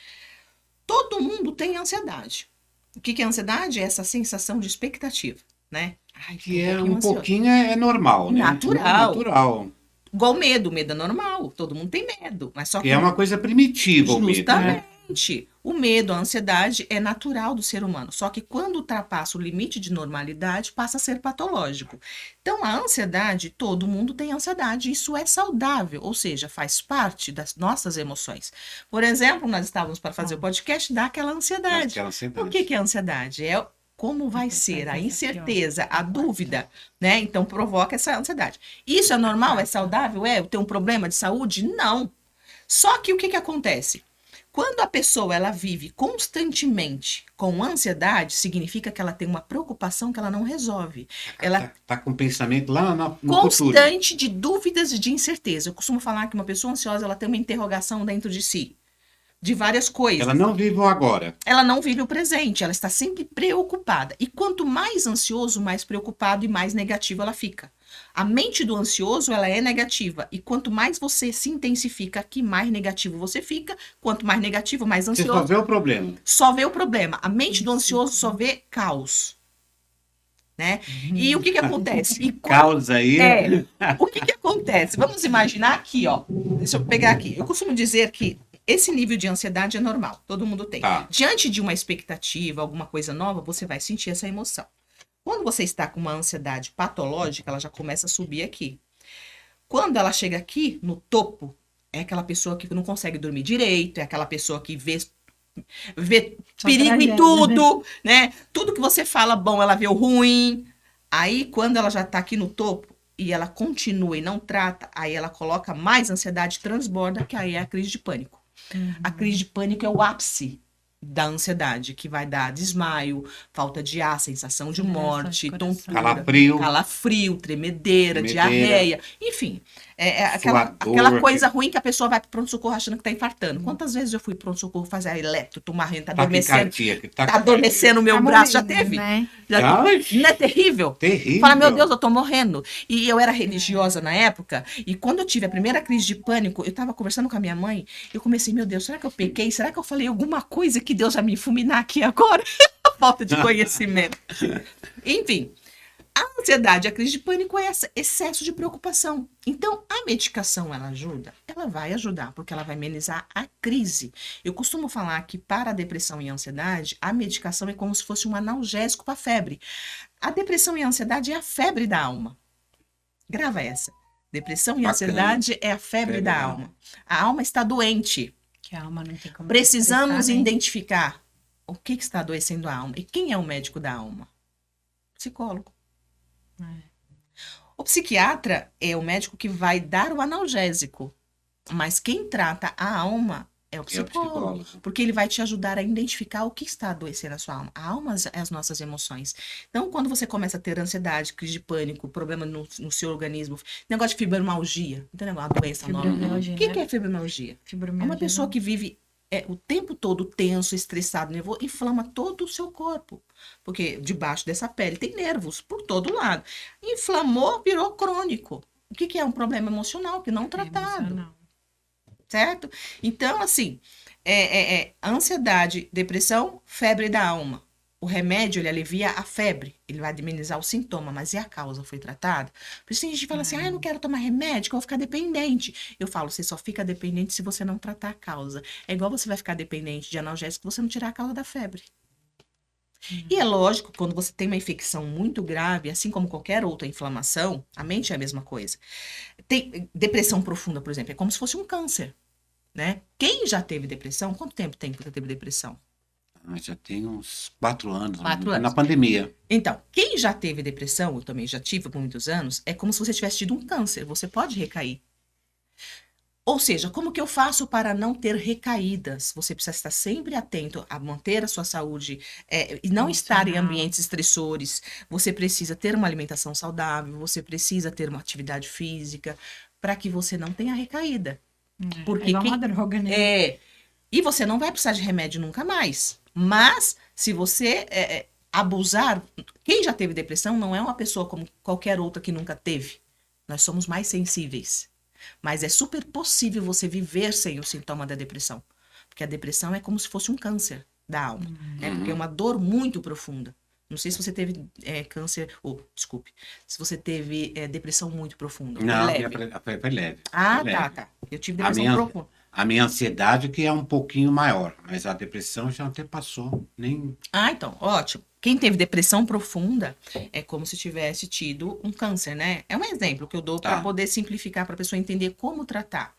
Todo mundo tem ansiedade. O que que é ansiedade? É essa sensação de expectativa, né? Ai, Que é pouquinho um ansioso. pouquinho é normal, né? Natural. Natural. Igual medo. Medo é normal. Todo mundo tem medo. Mas só Que é uma coisa primitiva o medo, né? Justamente. O medo, a ansiedade é natural do ser humano. Só que quando ultrapassa o limite de normalidade, passa a ser patológico. Então, a ansiedade, todo mundo tem ansiedade. Isso é saudável, ou seja, faz parte das nossas emoções. Por exemplo, nós estávamos para fazer o podcast, dá aquela ansiedade. Aquela ansiedade. Por que que é ansiedade? É como vai ser, a incerteza, a dúvida, né? Então, provoca essa ansiedade. Isso é normal? É saudável? É? Eu tenho um problema de saúde? Não. Só que o que que acontece? Quando a pessoa ela vive constantemente com ansiedade, significa que ela tem uma preocupação que ela não resolve. Ela Tá com o pensamento lá no futuro. constante de dúvidas e de incerteza. Eu costumo falar que uma pessoa ansiosa ela tem uma interrogação dentro de si, de várias coisas. Ela não vive o agora. Ela não vive o presente, ela está sempre preocupada. E quanto mais ansioso, mais preocupado e mais negativo ela fica. A mente do ansioso, ela é negativa. E quanto mais você se intensifica aqui, mais negativo você fica. Quanto mais negativo, mais Você ansioso. só vê o problema. Só vê o problema. A mente do ansioso só vê caos. Né? E o que que acontece? E Caos aí. o que que acontece? Vamos imaginar aqui, ó. Deixa eu pegar aqui. Eu costumo dizer que esse nível de ansiedade é normal. Todo mundo tem. Tá. Diante de uma expectativa, alguma coisa nova, você vai sentir essa emoção. Quando você está com uma ansiedade patológica, ela já começa a subir aqui. Quando ela chega aqui, no topo, é aquela pessoa que não consegue dormir direito, é aquela pessoa que vê Só perigo em tragédia, tudo, né? Tudo que você fala bom, ela vê o ruim. Aí, quando ela já tá aqui no topo e ela continua e não trata, aí ela coloca mais ansiedade, transborda, que aí é a crise de pânico. A crise de pânico é o ápice da ansiedade, que vai dar desmaio, falta de ar, sensação de morte, coração. tontura, Calafrio. tremedeira, diarreia, enfim, aquela Suador, coisa ruim que a pessoa vai pro pronto-socorro achando que tá infartando. Quantas vezes eu fui pro pronto-socorro fazer a eletro, tô morrendo, tá adormecendo o meu braço, já teve? Né? Não é terrível? Terrível. Fala, meu Deus, eu tô morrendo. E eu era religiosa na época, e quando eu tive a primeira crise de pânico, eu tava conversando com a minha mãe, eu comecei, meu Deus, será que eu pequei? Será que eu falei alguma coisa que Deus vai me fulminar aqui agora? Falta de conhecimento. Enfim, a ansiedade, a crise de pânico é excesso de preocupação. Então, a medicação, ela ajuda? Ela vai ajudar, porque ela vai amenizar a crise. Eu costumo falar que para a depressão e a ansiedade, a medicação é como se fosse um analgésico para a febre. A depressão e a ansiedade é a febre da alma. Grava essa. Depressão e Bacana. ansiedade é a febre da alma. A alma está doente. Que a alma não tem como Precisamos expressar, né? identificar o que está adoecendo a alma. E quem é o médico da alma? Psicólogo. O psiquiatra é o médico que vai dar o analgésico, mas quem trata a alma é o psicólogo, porque ele vai te ajudar a identificar o que está adoecendo a sua alma. A alma é as nossas emoções. Então, quando você começa a ter ansiedade, crise de pânico, problema no seu organismo, negócio de fibromialgia, não tem negócio, uma doença nova. Fibromialgia, O que né? é fibromialgia? É Fibromialgia, uma pessoa não. que vive o tempo todo tenso, estressado, nervoso, inflama todo o seu corpo. Porque debaixo dessa pele tem nervos por todo lado. Inflamou, virou crônico. O que é um problema emocional que não tratado? Emocional. Certo? Então, assim, ansiedade, depressão, febre da alma. O remédio, ele alivia a febre, ele vai amenizar o sintoma, mas e a causa foi tratada? Por isso tem gente que fala assim, eu não quero tomar remédio, que eu vou ficar dependente. Eu falo, você só fica dependente se você não tratar a causa. É igual você vai ficar dependente de analgésico se você não tirar a causa da febre. E é lógico, quando você tem uma infecção muito grave, assim como qualquer outra inflamação, a mente é a mesma coisa. Tem depressão profunda, por exemplo, é como se fosse um câncer, né? Quem já teve depressão, quanto tempo tem que você teve depressão? Já tem uns 4 anos. 4 Na anos. pandemia. Então, quem já teve depressão, eu também já tive por muitos anos, é como se você tivesse tido um câncer, você pode recair. Ou seja, como que eu faço para não ter recaídas? Você precisa estar sempre atento a manter a sua saúde e não estar em ambientes estressores. Você precisa ter uma alimentação saudável, você precisa ter uma atividade física para que você não tenha recaída. Porque É igual uma droga, né? E você não vai precisar de remédio nunca mais. Mas, se você abusar, quem já teve depressão não é uma pessoa como qualquer outra que nunca teve. Nós somos mais sensíveis. Mas é super possível você viver sem o sintoma da depressão. Porque a depressão é como se fosse um câncer da alma. Porque é uma dor muito profunda. Não sei se você teve câncer, se você teve depressão muito profunda. Não, leve. foi leve. Ah, Foi leve. tá. Eu tive depressão profunda. A minha ansiedade que é um pouquinho maior, mas a depressão já até passou. Ah, então, ótimo. Quem teve depressão profunda é como se tivesse tido um câncer, né? É um exemplo que eu dou para poder simplificar, para a pessoa entender como tratar.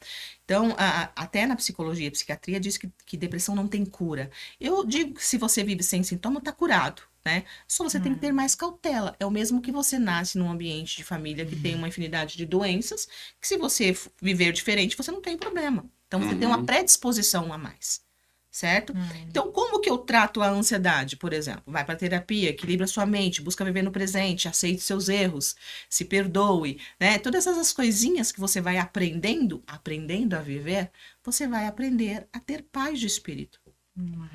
Então, até na psicologia e psiquiatria diz que depressão não tem cura. Eu digo que se você vive sem sintoma, tá curado, né? Só você tem que ter mais cautela. É o mesmo que você nasce num ambiente de família que tem uma infinidade de doenças, que se você viver diferente, você não tem problema. Então, você tem uma predisposição a mais. Certo? Então, como que eu trato a ansiedade, por exemplo? Vai para terapia, equilibra sua mente, busca viver no presente, aceite seus erros, se perdoe, né? Todas essas coisinhas que você vai aprendendo a viver, você vai aprender a ter paz de espírito.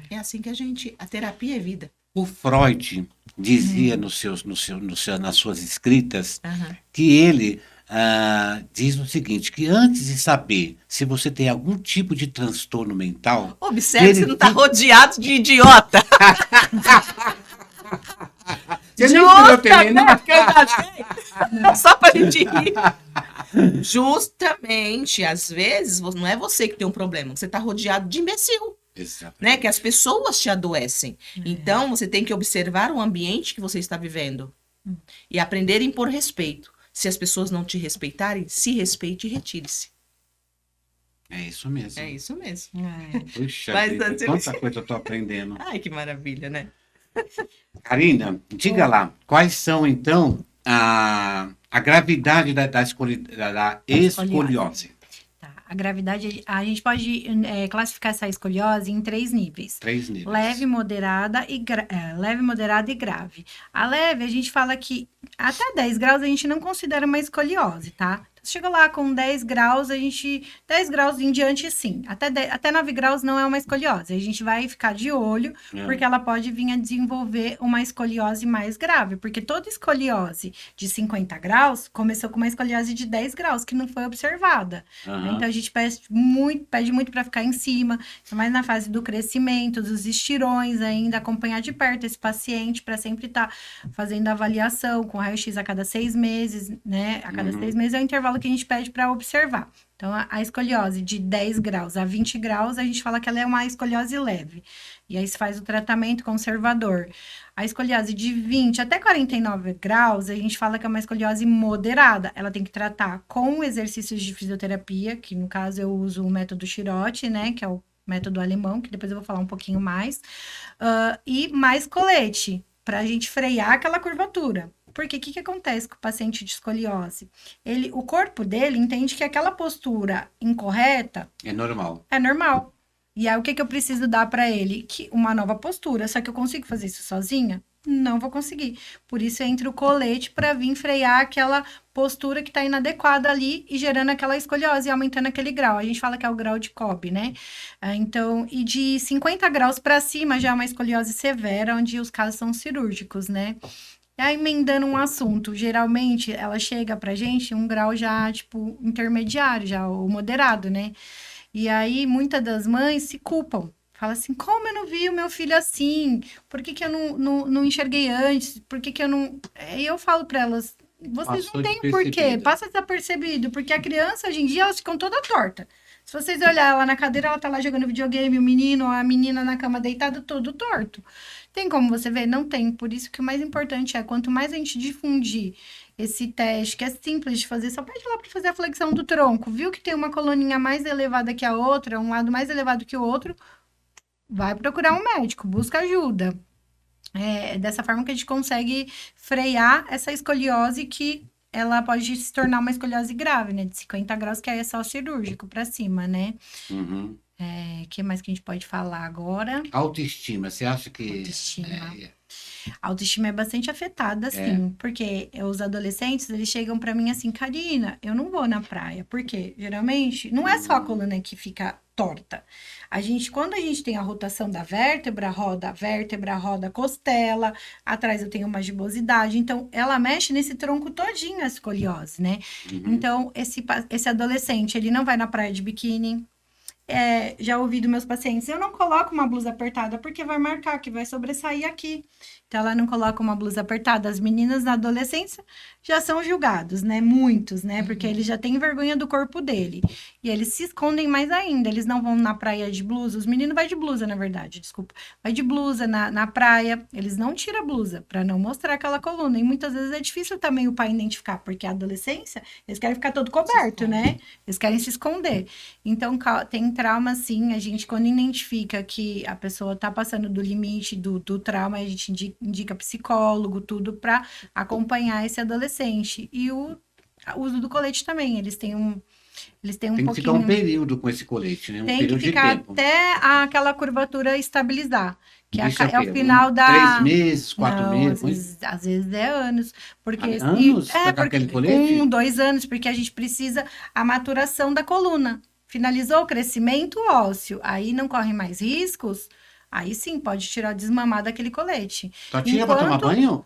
É assim que a terapia é vida. O Freud dizia nas suas escritas que ele diz o seguinte, que antes de saber se você tem algum tipo de transtorno mental... Observe, você não está rodeado de idiota. Só para gente rir. Justamente, às vezes, não é você que tem um problema, você está rodeado de imbecil. Né? Que as pessoas te adoecem. Então, você tem que observar o ambiente que você está vivendo e aprender a impor respeito. Se as pessoas não te respeitarem, se respeite e retire-se. É isso mesmo. É isso mesmo. Puxa vida, quanta coisa eu tô aprendendo. Ai, que maravilha, né? Karina, diga lá, quais são, então, a gravidade da escoliose? Tá. A gravidade, a gente pode classificar essa escoliose em 3 níveis. 3 níveis. Leve, moderada e grave. A leve, a gente fala que até 10 graus a gente não considera uma escoliose, tá? Chega lá com 10 graus, 10 graus em diante, sim. Até 9 graus não é uma escoliose. A gente vai ficar de olho, porque ela pode vir a desenvolver uma escoliose mais grave. Porque toda escoliose de 50 graus começou com uma escoliose de 10 graus, que não foi observada. Então, a gente pede muito para ficar em cima, mais na fase do crescimento, dos estirões ainda, acompanhar de perto esse paciente, para sempre estar fazendo avaliação com raio-x a cada 6 meses, né? A cada 6 meses é o intervalo que a gente pede para observar. Então, a escoliose de 10 graus a 20 graus, a gente fala que ela é uma escoliose leve. E aí se faz o tratamento conservador. A escoliose de 20 até 49 graus, a gente fala que é uma escoliose moderada. Ela tem que tratar com exercícios de fisioterapia, que no caso eu uso o método Chirote, né, que é o método alemão, que depois eu vou falar um pouquinho mais. E mais colete, para a gente frear aquela curvatura. Porque o que acontece com o paciente de escoliose? O corpo dele entende que aquela postura incorreta É normal. é normal. E aí, o que eu preciso dar para ele? Uma nova postura. Só que eu consigo fazer isso sozinha? Não vou conseguir. Por isso entra o colete para vir frear aquela postura que está inadequada ali e gerando aquela escoliose, aumentando aquele grau. A gente fala que é o grau de Cobb, né? Então, e de 50 graus para cima já é uma escoliose severa, onde os casos são cirúrgicos, né? Aí, emendando um assunto, geralmente ela chega pra gente um grau já, tipo, intermediário, já o moderado, né? E aí, muitas das mães se culpam. Fala assim, como eu não vi o meu filho assim? Por que eu não enxerguei antes? Por que eu não... E eu falo pra elas, vocês não têm porquê, passa desapercebido, porque a criança, hoje em dia, elas ficam toda torta. Se vocês olharem ela na cadeira, ela tá lá jogando videogame, o menino ou a menina na cama deitada, todo torto. Tem como você ver? Não tem. Por isso que o mais importante é, quanto mais a gente difundir esse teste, que é simples de fazer, só pede lá para fazer a flexão do tronco. Viu que tem uma coluninha mais elevada que a outra, um lado mais elevado que o outro, vai procurar um médico, busca ajuda. É dessa forma que a gente consegue frear essa escoliose que ela pode se tornar uma escoliose grave, né? De 50 graus, que aí é só cirúrgico para cima, né? Que mais que a gente pode falar agora? Autoestima, você acha que... Autoestima. A autoestima é bastante afetada, sim, porque os adolescentes, eles chegam pra mim assim, Karina, eu não vou na praia, porque geralmente não é só a coluna que fica torta. Quando a gente tem a rotação da vértebra, roda costela, atrás eu tenho uma gibosidade, então ela mexe nesse tronco todinho a escoliose, né? Então, esse adolescente, ele não vai na praia de biquíni. Já ouvi dos meus pacientes, eu não coloco uma blusa apertada porque vai marcar, que vai sobressair aqui. Então, ela não coloca uma blusa apertada. As meninas na adolescência já são julgados, né? Muitos, né? Porque eles já têm vergonha do corpo dele. E eles se escondem mais ainda. Eles não vão na praia de blusa. Os meninos vai de blusa, na verdade, desculpa. Vai de blusa na praia. Eles não tiram a blusa para não mostrar aquela coluna. E muitas vezes é difícil também o pai identificar, porque a adolescência, eles querem ficar todo coberto, né? Eles querem se esconder. Então, tem trauma, sim. A gente, quando identifica que a pessoa tá passando do limite do trauma, a gente indica psicólogo, tudo para acompanhar esse adolescente. E o uso do colete também, eles têm um Tem que ficar um período com esse colete, né? Tem que ficar até aquela curvatura estabilizar. Que é o final 3 meses, 4 meses? Às vezes é anos. Porque, anos? Porque aquele colete? 1, 2 anos, porque a gente precisa a maturação da coluna. Finalizou o crescimento ósseo, aí não corre mais riscos, aí sim pode tirar desmamar daquele colete. Só tira para tomar banho?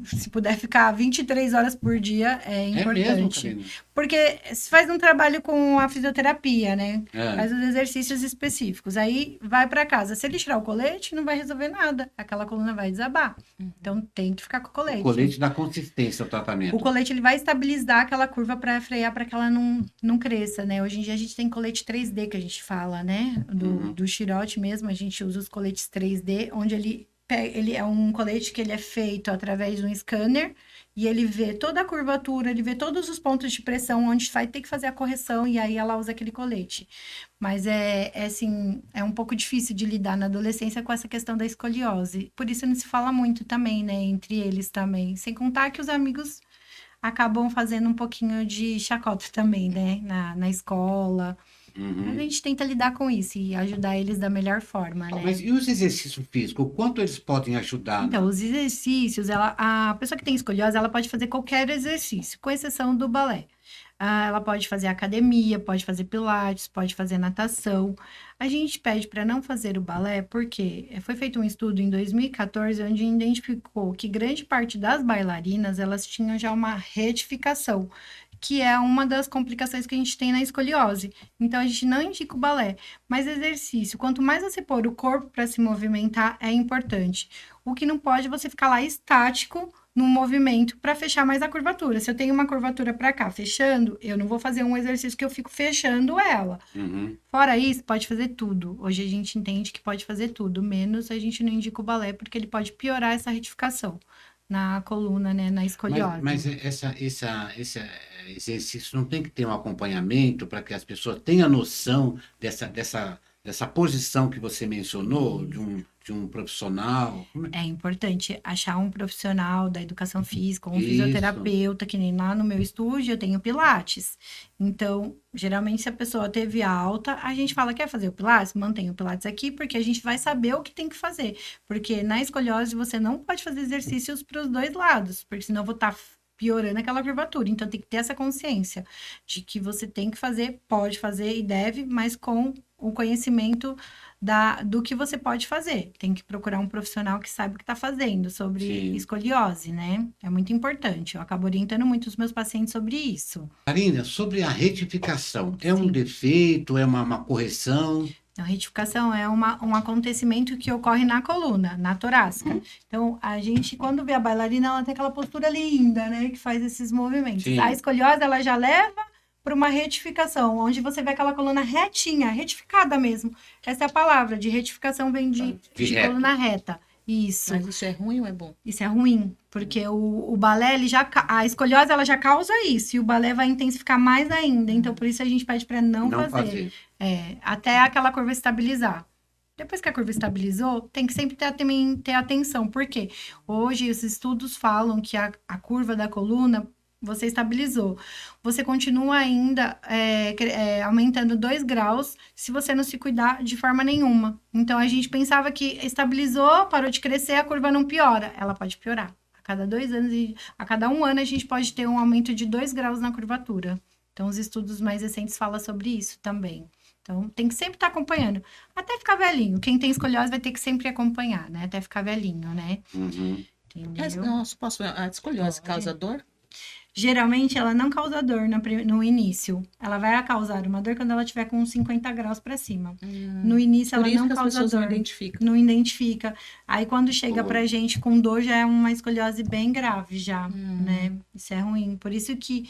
Se puder ficar 23 horas por dia, é importante. Mesmo, porque se faz um trabalho com a fisioterapia, né? Faz os exercícios específicos. Aí vai para casa. Se ele tirar o colete, não vai resolver nada. Aquela coluna vai desabar. Então tem que ficar com o colete. O colete dá consistência ao tratamento. O colete ele vai estabilizar aquela curva para frear para que ela não cresça, né? Hoje em dia a gente tem colete 3D que a gente fala, né? Do Chirote mesmo, a gente usa os coletes 3D, onde ele é um colete que ele é feito através de um scanner e ele vê toda a curvatura, ele vê todos os pontos de pressão onde vai ter que fazer a correção e aí ela usa aquele colete. Mas assim, é um pouco difícil de lidar na adolescência com essa questão da escoliose. Por isso não se fala muito também, né, entre eles também. Sem contar que os amigos acabam fazendo um pouquinho de chacota também, né? Na escola. A gente tenta lidar com isso e ajudar eles da melhor forma, né? Mas e os exercícios físicos? O quanto eles podem ajudar? Então, os exercícios, a pessoa que tem escoliose, ela pode fazer qualquer exercício, com exceção do balé. Ela pode fazer academia, pode fazer pilates, pode fazer natação. A gente pede para não fazer o balé porque foi feito um estudo em 2014 onde identificou que grande parte das bailarinas, elas tinham já uma retificação, que é uma das complicações que a gente tem na escoliose. Então, a gente não indica o balé, mas exercício. Quanto mais você pôr o corpo para se movimentar, é importante. O que não pode é você ficar lá estático no movimento para fechar mais a curvatura. Se eu tenho uma curvatura para cá, fechando, eu não vou fazer um exercício que eu fico fechando ela. Fora isso, pode fazer tudo. Hoje a gente entende que pode fazer tudo, menos a gente não indica o balé, porque ele pode piorar essa retificação na coluna, né, na escoliose. Mas esse exercício não tem que ter um acompanhamento para que as pessoas tenham noção dessa posição que você mencionou, de um profissional? É importante achar um profissional da educação física, um Isso. fisioterapeuta, que nem lá no meu estúdio eu tenho pilates. Então, geralmente, se a pessoa teve alta, a gente fala, quer fazer o pilates? Mantém o pilates aqui, porque a gente vai saber o que tem que fazer. Porque na escoliose você não pode fazer exercícios para os dois lados, porque senão eu vou estar piorando aquela curvatura. Então, tem que ter essa consciência de que você tem que fazer, pode fazer e deve, mas com o conhecimento do que você pode fazer. Tem que procurar um profissional que saiba o que está fazendo sobre Sim. escoliose, né? É muito importante. Eu acabo orientando muito os meus pacientes sobre isso. Karina, sobre a retificação, é um Sim. defeito, é uma correção? A retificação é um acontecimento que ocorre na coluna, na torácica. Então, a gente, quando vê a bailarina, ela tem aquela postura linda, né? Que faz esses movimentos. Sim. A escoliose, ela já leva para uma retificação, onde você vê aquela coluna retinha, retificada mesmo. Essa é a palavra, de retificação vem de reto. coluna reta. Isso. Mas isso é ruim ou é bom? Isso é ruim, porque o balé, a escoliose, ela já causa isso, e o balé vai intensificar mais ainda. Então, por isso a gente pede para não fazer. Até aquela curva estabilizar. Depois que a curva estabilizou, tem que sempre ter atenção, porque hoje os estudos falam que a curva da coluna, você estabilizou. Você continua ainda aumentando 2 graus se você não se cuidar de forma nenhuma. Então, a gente pensava que estabilizou, parou de crescer, a curva não piora. Ela pode piorar. A cada 2 anos, a cada 1 ano, a gente pode ter um aumento de 2 graus na curvatura. Então, os estudos mais recentes falam sobre isso também. Então, tem que sempre estar acompanhando. Até ficar velhinho. Quem tem escoliose vai ter que sempre acompanhar, né? Até ficar velhinho, né? Entendeu? Nossa, a escoliose causa dor? Geralmente, ela não causa dor no início. Ela vai causar uma dor quando ela estiver com 50 graus para cima. No início, ela não causa dor. Não identificam. Não identifica. Aí, quando chega pra gente com dor, já é uma escoliose bem grave já, né? Isso é ruim. Por isso que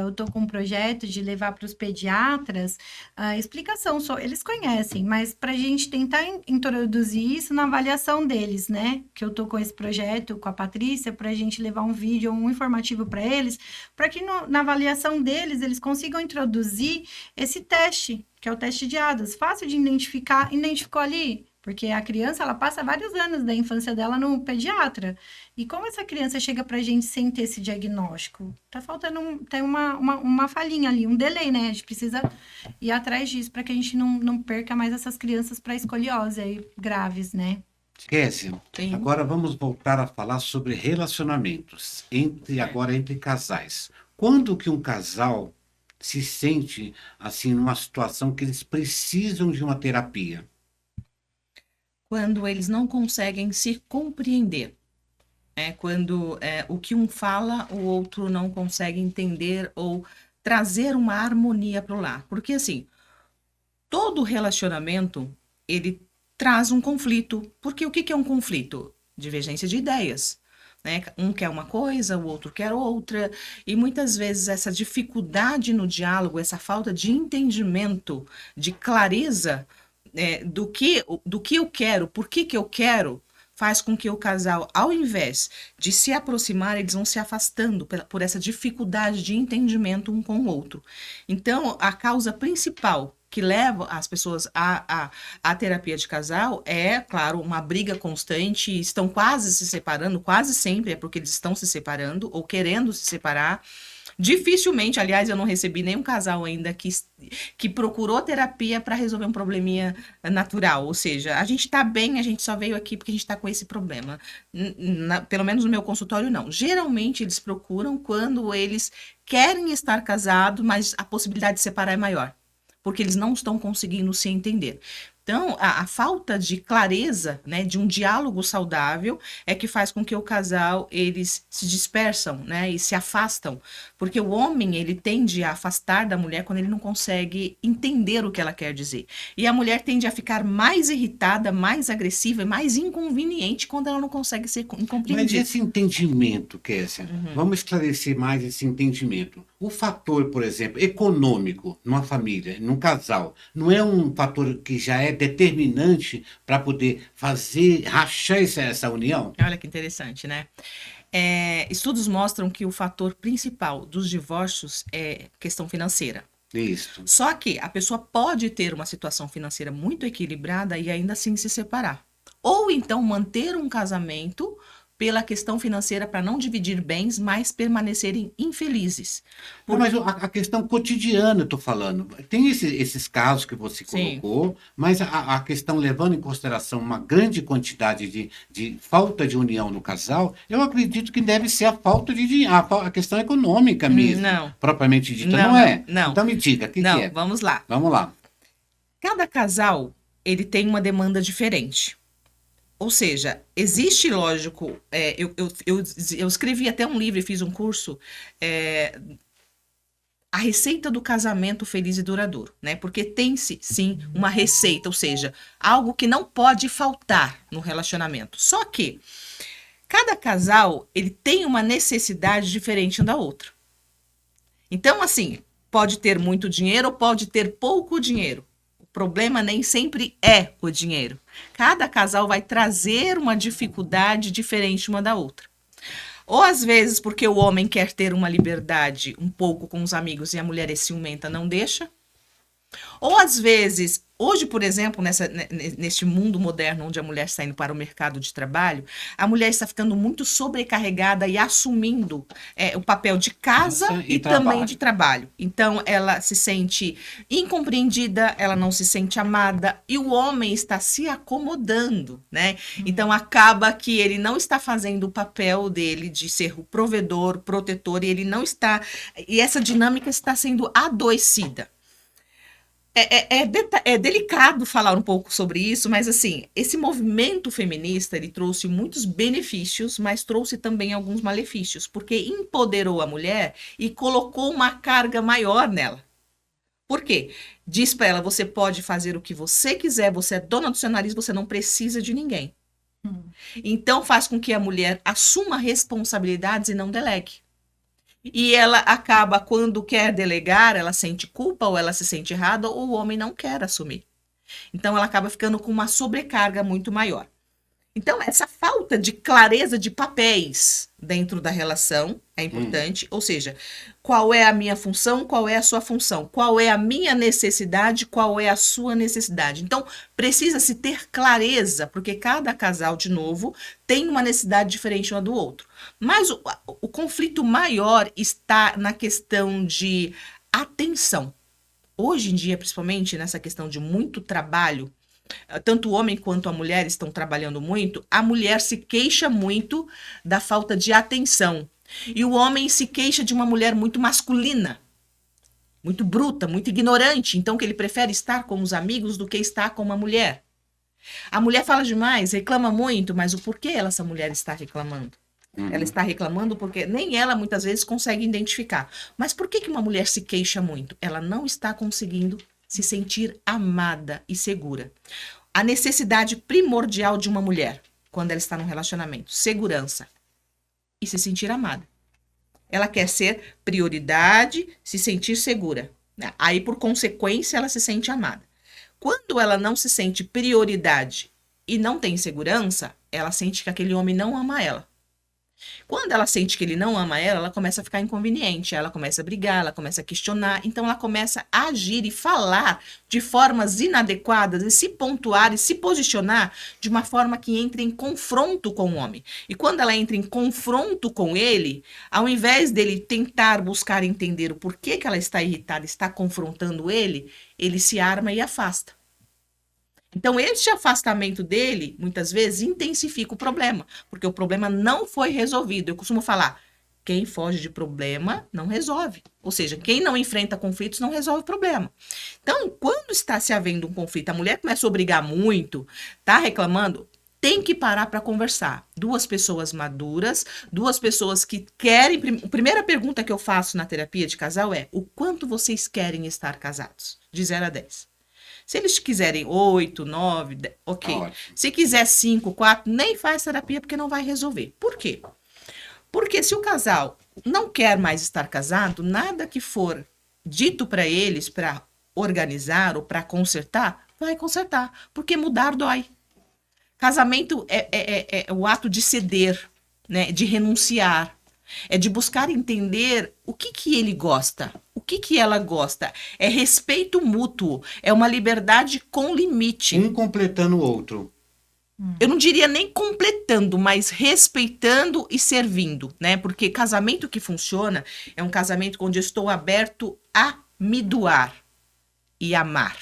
eu tô com um projeto de levar para os pediatras a explicação. Eles conhecem, mas pra gente tentar introduzir isso na avaliação deles, né? Que eu tô com esse projeto com a Patrícia, pra gente levar um vídeo, um informativo para eles, para que na avaliação deles, eles consigam introduzir esse teste, que é o teste de Adas. Fácil de identificar, identificou ali, porque a criança, ela passa vários anos da infância dela no pediatra. E como essa criança chega pra gente sem ter esse diagnóstico? Tá faltando, tem uma falhinha ali, um delay, né? A gente precisa ir atrás disso, para que a gente não perca mais essas crianças para escoliose aí, graves, né? Kézia, Sim. agora vamos voltar a falar sobre relacionamentos, entre casais. Quando que um casal se sente, assim, numa situação que eles precisam de uma terapia? Quando eles não conseguem se compreender. Quando o que um fala, o outro não consegue entender ou trazer uma harmonia para o lar. Porque, assim, todo relacionamento, ele traz um conflito. Porque o que é um conflito? Divergência de ideias. Né? Um quer uma coisa, o outro quer outra. E muitas vezes essa dificuldade no diálogo, essa falta de entendimento, de clareza do que eu quero, por que eu quero, faz com que o casal, ao invés de se aproximar, eles vão se afastando por essa dificuldade de entendimento um com o outro. Então, a causa principal que leva as pessoas à terapia de casal é, claro, uma briga constante, estão quase se separando, quase sempre é porque eles estão se separando ou querendo se separar. Dificilmente, aliás, eu não recebi nenhum casal ainda que procurou terapia para resolver um probleminha natural. Ou seja, a gente tá bem, a gente só veio aqui porque a gente tá com esse problema. Pelo menos no meu consultório, não. Geralmente, eles procuram quando eles querem estar casados, mas a possibilidade de separar é maior, porque eles não estão conseguindo se entender. Então, a falta de clareza, né, de um diálogo saudável é que faz com que o casal, eles se dispersam, né, e se afastam, porque o homem, ele tende a afastar da mulher quando ele não consegue entender o que ela quer dizer. E a mulher tende a ficar mais irritada, mais agressiva e mais inconveniente quando ela não consegue ser Mas compreendida. esse entendimento, Kessia, vamos esclarecer mais esse entendimento. O fator, por exemplo, econômico numa família, num casal, não é um fator que já é determinante para poder rachar essa união? Olha que interessante, né? Estudos mostram que o fator principal dos divórcios é questão financeira. Isso. Só que a pessoa pode ter uma situação financeira muito equilibrada e ainda assim se separar. Ou então manter um casamento pela questão financeira para não dividir bens, mas permanecerem infelizes. Não, mas a questão cotidiana, eu estou falando. Tem esses casos que você Sim. colocou, mas a questão levando em consideração uma grande quantidade de falta de união no casal, eu acredito que deve ser a falta de dinheiro, a questão econômica mesmo, Não. propriamente dita, Não, não é? não. Então me diga, o que Não, é? vamos lá. Vamos lá. Cada casal, ele tem uma demanda diferente. Ou seja, existe, lógico, eu escrevi até um livro e fiz um curso, a receita do casamento feliz e duradouro, né? Porque tem-se, sim, uma receita, ou seja, algo que não pode faltar no relacionamento. Só que cada casal, ele tem uma necessidade diferente um da outra. Então, assim, pode ter muito dinheiro ou pode ter pouco dinheiro. O problema nem sempre é o dinheiro. Cada casal vai trazer uma dificuldade diferente uma da outra. Ou às vezes porque o homem quer ter uma liberdade um pouco com os amigos e a mulher é ciumenta, não deixa. Ou às vezes, hoje, por exemplo, neste mundo moderno onde a mulher está indo para o mercado de trabalho, a mulher está ficando muito sobrecarregada e assumindo o papel de casa e também de trabalho. Então, ela se sente incompreendida, ela não se sente amada e o homem está se acomodando, né? Então, acaba que ele não está fazendo o papel dele de ser o provedor, protetor, e ele não está... E essa dinâmica está sendo adoecida. É delicado falar um pouco sobre isso, mas assim, esse movimento feminista, ele trouxe muitos benefícios, mas trouxe também alguns malefícios, porque empoderou a mulher e colocou uma carga maior nela. Por quê? Diz para ela, você pode fazer o que você quiser, você é dona do seu nariz, você não precisa de ninguém. Então faz com que a mulher assuma responsabilidades e não delegue. E ela acaba, quando quer delegar, ela sente culpa ou ela se sente errada ou o homem não quer assumir. Então ela acaba ficando com uma sobrecarga muito maior. Então essa falta de clareza de papéis dentro da relação é importante, ou seja, qual é a minha função, qual é a sua função, qual é a minha necessidade, qual é a sua necessidade. Então precisa-se ter clareza, porque cada casal, de novo, tem uma necessidade diferente uma do outro. Mas o conflito maior está na questão de atenção. Hoje em dia, principalmente nessa questão de muito trabalho, tanto o homem quanto a mulher estão trabalhando muito, a mulher se queixa muito da falta de atenção. E o homem se queixa de uma mulher muito masculina, muito bruta, muito ignorante, então que ele prefere estar com os amigos do que estar com uma mulher. A mulher fala demais, reclama muito, mas o porquê essa mulher está reclamando? Ela está reclamando porque nem ela muitas vezes consegue identificar. Mas por que uma mulher se queixa muito? Ela não está conseguindo se sentir amada e segura. A necessidade primordial de uma mulher, quando ela está num relacionamento, segurança e se sentir amada. Ela quer ser prioridade, se sentir segura. Aí, por consequência, ela se sente amada. Quando ela não se sente prioridade e não tem segurança, ela sente que aquele homem não ama ela. Quando ela sente que ele não ama ela, ela começa a ficar inconveniente, ela começa a brigar, ela começa a questionar, então ela começa a agir e falar de formas inadequadas e se pontuar e se posicionar de uma forma que entre em confronto com o homem. E quando ela entra em confronto com ele, ao invés dele tentar buscar entender o porquê que ela está irritada, está confrontando ele se arma e afasta. Então, este afastamento dele, muitas vezes, intensifica o problema, porque o problema não foi resolvido. Eu costumo falar, quem foge de problema não resolve. Ou seja, quem não enfrenta conflitos não resolve o problema. Então, quando está se havendo um conflito, a mulher começa a brigar muito, está reclamando, tem que parar para conversar. Duas pessoas maduras, duas pessoas que querem... A primeira pergunta que eu faço na terapia de casal é, o quanto vocês querem estar casados? De 0 a 10. Se eles quiserem 8, 9, 10, ok. Ótimo. Se quiser 5, 4, nem faz terapia porque não vai resolver. Por quê? Porque se o casal não quer mais estar casado, nada que for dito para eles para organizar ou para consertar, vai consertar. Porque mudar dói. Casamento é o ato de ceder, né? De renunciar. É de buscar entender o que ele gosta, o que ela gosta. É respeito mútuo, é uma liberdade com limite. Um completando o outro. Eu não diria nem completando, mas respeitando e servindo, né? Porque casamento que funciona é um casamento onde eu estou aberto a me doar e amar.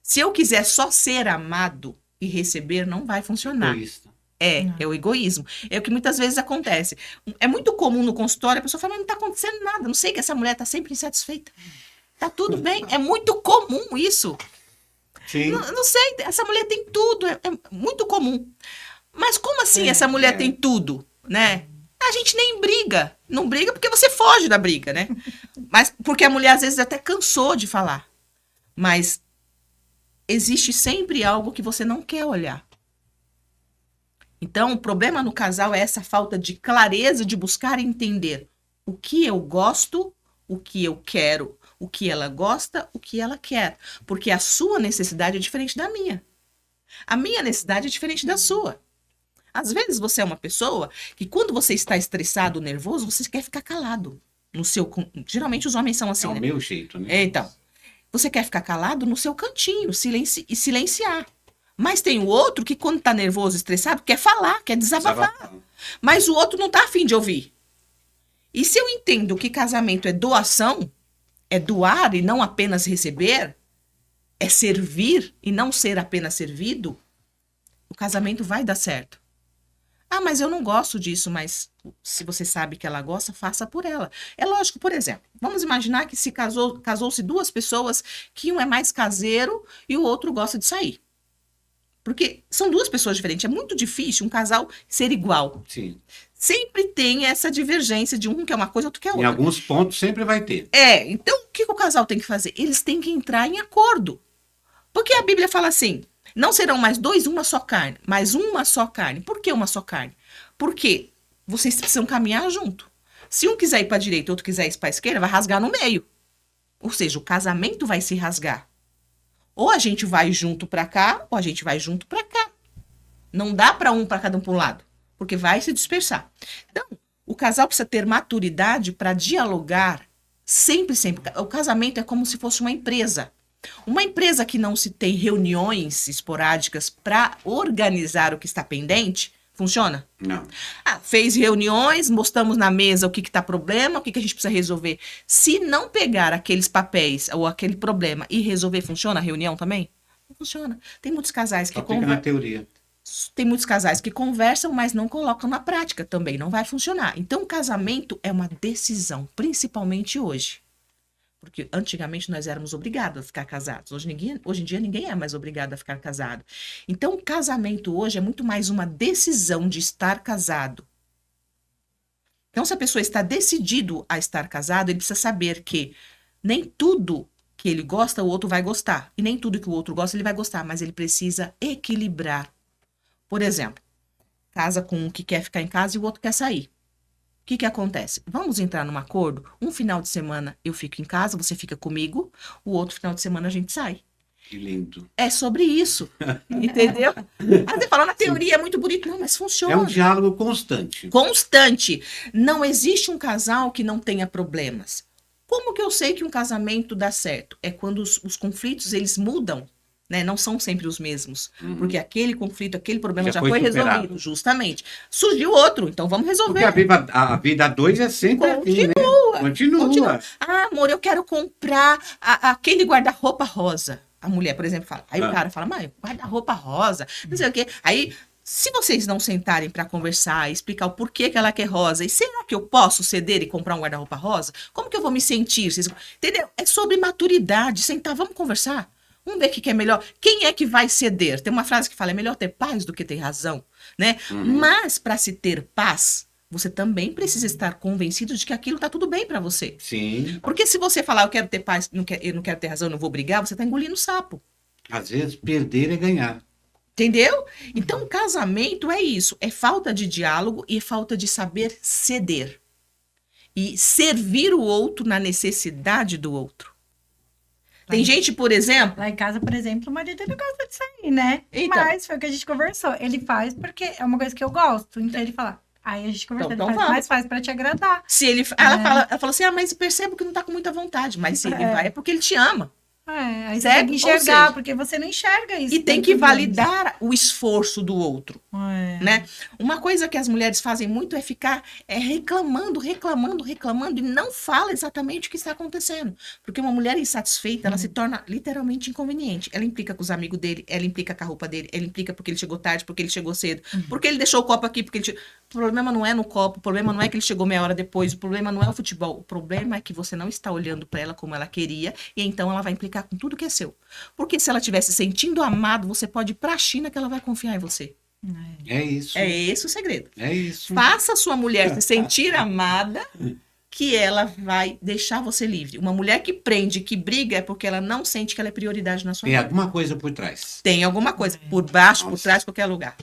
Se eu quiser só ser amado e receber, não vai funcionar. Egoísta. É o egoísmo. É o que muitas vezes acontece. É muito comum no consultório a pessoa fala, mas não está acontecendo nada, não sei que essa mulher está sempre insatisfeita. Tá tudo bem, é muito comum isso. Sim. Não sei, essa mulher tem tudo, é muito comum. Mas como assim essa mulher tem tudo, né? A gente nem briga. Não briga porque você foge da briga, né? Mas porque a mulher às vezes até cansou de falar. Mas existe sempre algo que você não quer olhar. Então, o problema no casal é essa falta de clareza de buscar entender o que eu gosto, o que eu quero, o que ela gosta, o que ela quer. Porque a sua necessidade é diferente da minha. A minha necessidade é diferente da sua. Às vezes você é uma pessoa que quando você está estressado, nervoso, você quer ficar calado. Geralmente os homens são assim, É o né? meu jeito, né? Então, você quer ficar calado no seu cantinho e silenciar. Mas tem o outro que quando tá nervoso, estressado, quer falar, quer desabafar. Mas o outro não tá afim de ouvir. E se eu entendo que casamento é doação, é doar e não apenas receber, é servir e não ser apenas servido, o casamento vai dar certo. Ah, mas eu não gosto disso, mas se você sabe que ela gosta, faça por ela. É lógico, por exemplo, vamos imaginar que se casou-se duas pessoas, que um é mais caseiro e o outro gosta de sair. Porque são duas pessoas diferentes. É muito difícil um casal ser igual. Sim. Sempre tem essa divergência de um quer uma coisa, outro quer Em outra. alguns pontos sempre vai ter. Então o que o casal tem que fazer? Eles têm que entrar em acordo. Porque a Bíblia fala assim, não serão mais dois, uma só carne, mas uma só carne. Por que uma só carne? Porque vocês precisam caminhar junto. Se um quiser ir para a direita e outro quiser ir para a esquerda, vai rasgar no meio. Ou seja, o casamento vai se rasgar. Ou a gente vai junto para cá, ou a gente vai junto para cá. Não dá para cada um para um lado, porque vai se dispersar. Então, o casal precisa ter maturidade para dialogar sempre. O casamento é como se fosse uma empresa. Uma empresa que não se tem reuniões esporádicas para organizar o que está pendente, funciona? Não. Fez reuniões, mostramos na mesa o que está problema, o que a gente precisa resolver. Se não pegar aqueles papéis ou aquele problema e resolver, funciona a reunião também? Não funciona. Tem muitos casais que Só fica na teoria. Tem muitos casais que conversam, mas não colocam na prática. Também não vai funcionar. Então, o casamento é uma decisão, principalmente hoje. Porque antigamente nós éramos obrigados a ficar casados. Hoje em dia ninguém é mais obrigado a ficar casado. Então, o casamento hoje é muito mais uma decisão de estar casado. Então, se a pessoa está decidido a estar casado, ele precisa saber que nem tudo que ele gosta, o outro vai gostar. E nem tudo que o outro gosta, ele vai gostar. Mas ele precisa equilibrar. Por exemplo, casa com um que quer ficar em casa e o outro quer sair. O que acontece? Vamos entrar num acordo? Um final de semana eu fico em casa, você fica comigo, o outro final de semana a gente sai. Que lindo. É sobre isso, entendeu? Aí você fala, na teoria é muito bonito. Não, mas É funciona. um diálogo constante. Constante. Não existe um casal que não tenha problemas. Como que eu sei que um casamento dá certo? É quando os conflitos, eles mudam, né? Não são sempre os mesmos. Porque aquele conflito, aquele problema Já já foi foi superado. resolvido, justamente. Surgiu outro, então vamos resolver. Porque a vida a dois é sempre assim, né? Continua. Continua. Ah, amor, eu quero comprar aquele guarda-roupa rosa. A mulher, por exemplo, fala. Aí o cara fala, mãe, guarda-roupa rosa, não sei o quê. Aí, se vocês não sentarem para conversar, explicar o porquê que ela quer rosa, e será que eu posso ceder e comprar um guarda-roupa rosa? Como que eu vou me sentir? Entendeu? É sobre maturidade. Sentar, vamos conversar. Vamos ver o que é melhor. Quem é que vai ceder? Tem uma frase que fala, é melhor ter paz do que ter razão, né? Mas, para se ter paz, você também precisa estar convencido de que aquilo tá tudo bem para você. Sim. Porque se você falar, eu quero ter paz, eu não quero ter razão, eu não vou brigar, você tá engolindo sapo. Às vezes, perder é ganhar. Entendeu? Então, casamento é isso. É falta de diálogo e falta de saber ceder. E servir o outro na necessidade do outro. Tem gente, por exemplo... Lá em casa, por exemplo, o marido ele gosta de sair, né? Então. Mas foi o que a gente conversou. Ele faz porque é uma coisa que eu gosto. Então ele fala. Aí a gente conversou, Então ele faz, vamos. mas faz pra te agradar. Se ele, ela fala assim, mas percebo que não tá com muita vontade. Mas se ele vai, é porque ele te ama. Aí você Certo? tem que Ou enxergar, seja, porque você não enxerga isso. E tem que validar o esforço do outro. Né? Uma coisa que as mulheres fazem muito é ficar reclamando e não fala exatamente o que está acontecendo. Porque uma mulher insatisfeita, ela se torna literalmente inconveniente. Ela implica com os amigos dele, ela implica com a roupa dele, ela implica porque ele chegou tarde, porque ele chegou cedo, porque ele deixou o copo aqui, porque ele... O problema não é no copo, o problema não é que ele chegou meia hora depois, o problema não é o futebol, o problema é que você não está olhando para ela como ela queria, e então ela vai implicar com tudo que é seu. Porque se ela estivesse sentindo amado, você pode ir para a China que ela vai confiar em você. É isso. É esse o segredo. É isso. Faça a sua mulher se sentir amada, que ela vai deixar você livre. Uma mulher que prende, que briga, é porque ela não sente que ela é prioridade na sua Tem vida. alguma coisa por trás. Tem alguma coisa, por baixo, por Nossa. trás, qualquer lugar.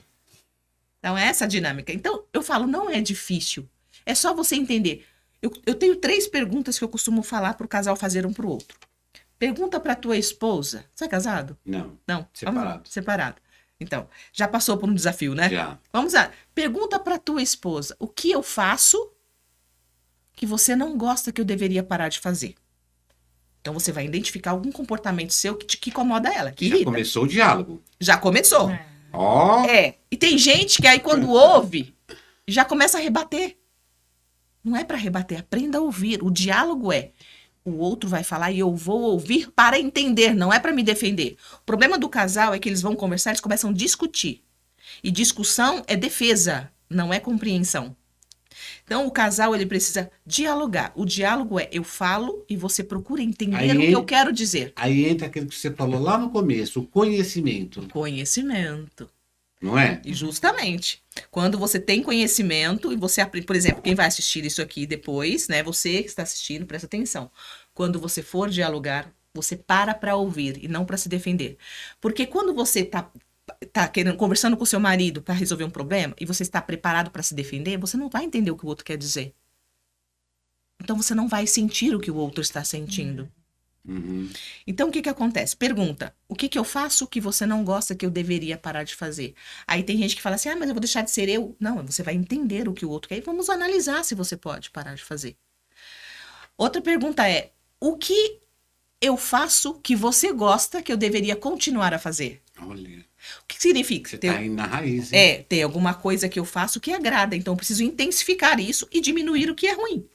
Então, é essa a dinâmica. Então, eu falo, não é difícil. É só você entender. Eu tenho 3 perguntas que eu costumo falar para o casal fazer um para o outro. Pergunta para tua esposa. Você é casado? Não. Não. Separado. Vamos lá. Separado. Então, já passou por um desafio, né? Já. Vamos lá. Pergunta para tua esposa. O que eu faço que você não gosta que eu deveria parar de fazer? Então, você vai identificar algum comportamento seu que incomoda ela, que Já irrita. começou o diálogo. Já começou. Ó. E tem gente que aí quando ouve, já começa a rebater. Não é para rebater, aprenda a ouvir. O diálogo o outro vai falar e eu vou ouvir para entender, não é para me defender. O problema do casal é que eles vão conversar, eles começam a discutir. E discussão é defesa, não é compreensão. Então, o casal, ele precisa dialogar. O diálogo eu falo e você procura entender Aí- o que eu quero dizer. Aí entra aquilo que você falou lá no começo, o conhecimento, Conhecimento. não é? E justamente, quando você tem conhecimento e você aprende, por exemplo, quem vai assistir isso aqui depois, né? Você que está assistindo, presta atenção. Quando você for dialogar, você para ouvir e não para se defender. Porque quando você tá querendo, conversando com o seu marido para resolver um problema e você está preparado para se defender, você não vai entender o que o outro quer dizer. Então você não vai sentir o que o outro está sentindo. Uhum. Então, o que acontece? Pergunta, o que eu faço que você não gosta que eu deveria parar de fazer? Aí tem gente que fala assim, mas eu vou deixar de ser eu. Não, você vai entender o que o outro quer e vamos analisar se você pode parar de fazer. Outra pergunta o que eu faço que você gosta que eu deveria continuar a fazer? Olha, O que significa? você tá aí na raiz, hein? Tem alguma coisa que eu faço que agrada, então eu preciso intensificar isso e diminuir o que é ruim.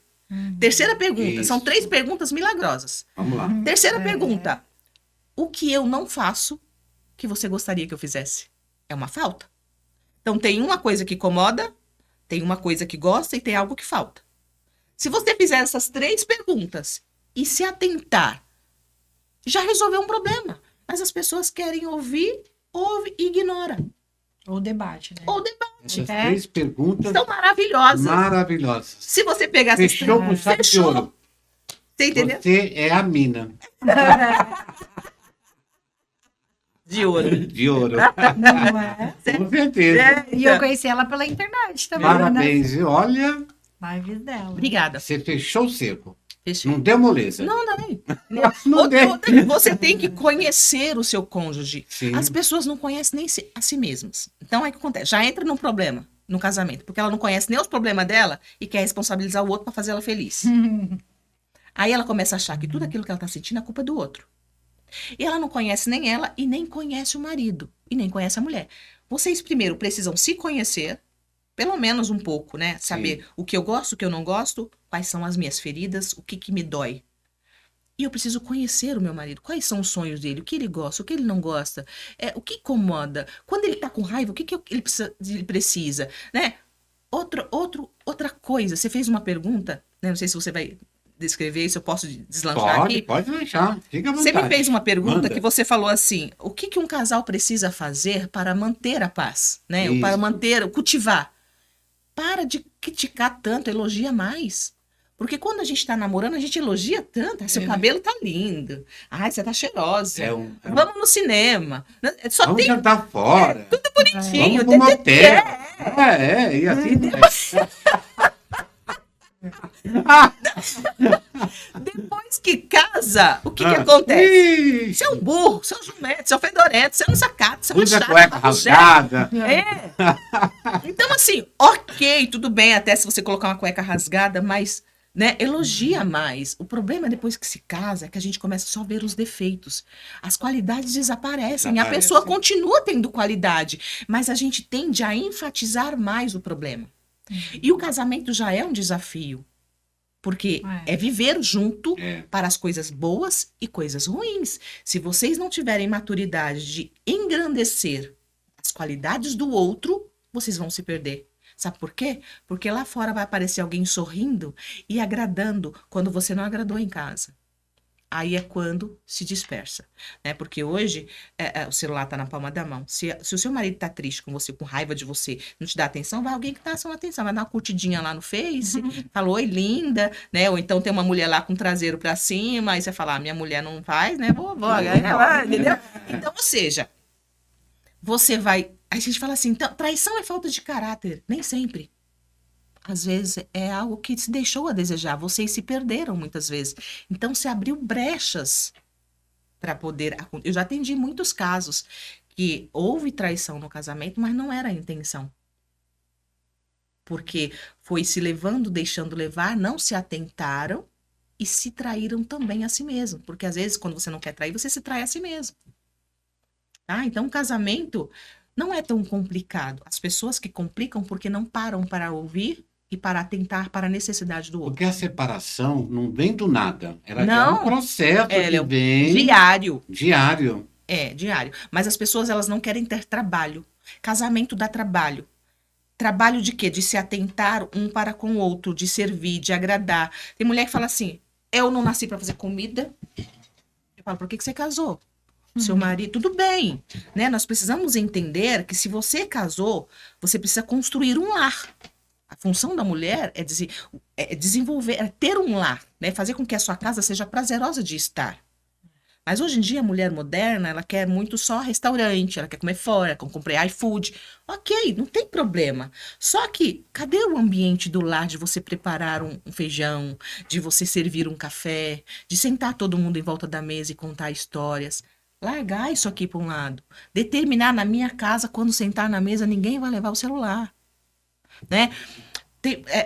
Terceira pergunta, são Isso. 3 perguntas milagrosas. Vamos lá. Terceira pergunta. O que eu não faço que você gostaria que eu fizesse? É uma falta. Então, tem uma coisa que incomoda, tem uma coisa que gosta e tem algo que falta. Se você fizer essas 3 perguntas e se atentar, já resolveu um problema. Mas as pessoas querem ouvir, ouve e ignora. Ou debate, né? Ou debate. Essas 3 perguntas São maravilhosas. maravilhosas. Se você pegar essas Fechou com chave de fechou. ouro. Você entendeu? Você é a mina De ouro. de ouro. Não é? Com certeza. E eu conheci ela pela internet também, Parabéns. E olha, né? Lives dela. Obrigada. você fechou o cerco. Fechou. Não deu moleza. Não. Não tem. Você tem que conhecer o seu cônjuge. Sim. As pessoas não conhecem nem a si mesmas. Então, é o que acontece. Já entra num problema no casamento, porque ela não conhece nem os problemas dela e quer responsabilizar o outro para fazer ela feliz. Aí ela começa a achar que tudo aquilo que ela tá sentindo é culpa do outro. E ela não conhece nem ela e nem conhece o marido. E nem conhece a mulher. Vocês primeiro precisam se conhecer, pelo menos um pouco, né? Saber o que eu gosto, o que eu não gosto, quais são as minhas feridas, o que me dói. E eu preciso conhecer o meu marido. Quais são os sonhos dele? O que ele gosta? O que ele não gosta? O que incomoda? Quando ele tá com raiva, o que ele precisa? Né? Outra coisa. Você fez uma pergunta, né? Não sei se você vai descrever isso, eu posso deslanchar aqui. Pode deixar. Fica à Você vontade. me fez uma pergunta Manda. que você falou assim: o que um casal precisa fazer para manter a paz? Né? Ou Isso. para cultivar. Para de criticar tanto, elogia mais. Porque quando a gente tá namorando, a gente elogia tanto. Seu cabelo tá lindo. Ai, você tá cheirosa. Vamos no cinema. Só Vamos tem jantar fora. tudo bonitinho. Vamos pro motel. E assim. Depois que casa, o que acontece? Ih, Você é um burro, você é um jumento, você é um fedorento, você é um sacato, você é uma usa chata, cueca rasgada. Então, assim, ok, tudo bem até se você colocar uma cueca rasgada, mas, né, elogia mais. O problema depois que se casa é que a gente começa só a ver os defeitos. As qualidades desaparecem. A pessoa continua tendo qualidade, mas a gente tende a enfatizar mais o problema. E o casamento já é um desafio. Porque é viver junto para as coisas boas e coisas ruins. Se vocês não tiverem maturidade de engrandecer as qualidades do outro, vocês vão se perder. Sabe por quê? Porque lá fora vai aparecer alguém sorrindo e agradando quando você não agradou em casa. Aí é quando se dispersa, né? Porque hoje o celular está na palma da mão. Se o seu marido está triste com você, com raiva de você, não te dá atenção, vai alguém que dá sua atenção, vai dar uma curtidinha lá no Face, fala, oi, linda, né? Ou então tem uma mulher lá com o traseiro para cima, aí você fala, minha mulher não faz, né? Vou entendeu? Então, ou seja, você vai... A gente fala assim, então, traição é falta de caráter. Nem sempre. Às vezes é algo que se deixou a desejar. Vocês se perderam muitas vezes. Então, se abriu brechas para poder... Eu já atendi muitos casos que houve traição no casamento, mas não era a intenção. Porque foi se levando, deixando levar, não se atentaram e se traíram também a si mesmo. Porque às vezes, quando você não quer trair, você se trai a si mesmo. Então, o casamento não é tão complicado. As pessoas que complicam porque não param para ouvir e para atentar para a necessidade do outro. Porque a separação não vem do nada. Ela é Não. um processo que vem Diário. diário. Diário. Mas as pessoas, elas não querem ter trabalho. Casamento dá trabalho. Trabalho de quê? De se atentar um para com o outro, de servir, de agradar. Tem mulher que fala assim, eu não nasci para fazer comida. Eu falo, por que você casou? Seu marido, tudo bem, né? Nós precisamos entender que se você casou, você precisa construir um lar. A função da mulher é desenvolver, é ter um lar, né? Fazer com que a sua casa seja prazerosa de estar. Mas hoje em dia, a mulher moderna, ela quer muito só restaurante, ela quer comer fora, comprar iFood. Ok, não tem problema. Só que, cadê o ambiente do lar de você preparar um feijão, de você servir um café, de sentar todo mundo em volta da mesa e contar histórias? Largar isso aqui para um lado. Determinar na minha casa, quando sentar na mesa, ninguém vai levar o celular. Né?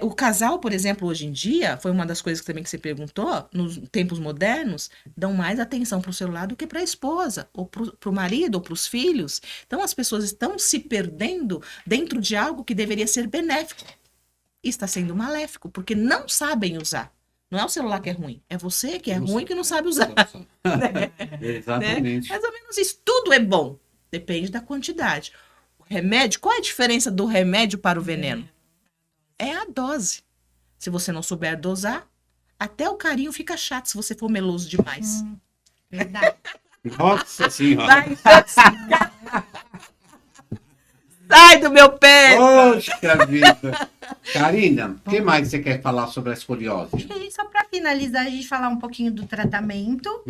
O casal, por exemplo, hoje em dia, foi uma das coisas que também que você perguntou, nos tempos modernos, dão mais atenção para o celular do que para a esposa, ou para o marido, ou para os filhos. Então, as pessoas estão se perdendo dentro de algo que deveria ser benéfico. E está sendo maléfico, porque não sabem usar. Não é o celular que é ruim, é você que é ruim que não sabe usar. Exatamente. Mais ou menos isso. Tudo é bom, depende da quantidade. O remédio, qual é a diferença do remédio para o veneno? É a dose. Se você não souber dosar, até o carinho fica chato se você for meloso demais. Verdade. Nossa senhora. Vai intoxicar. Sai do meu pé! Poxa vida. Karina, o que mais você quer falar sobre a escoliose? E aí, só para finalizar, a gente falar um pouquinho do tratamento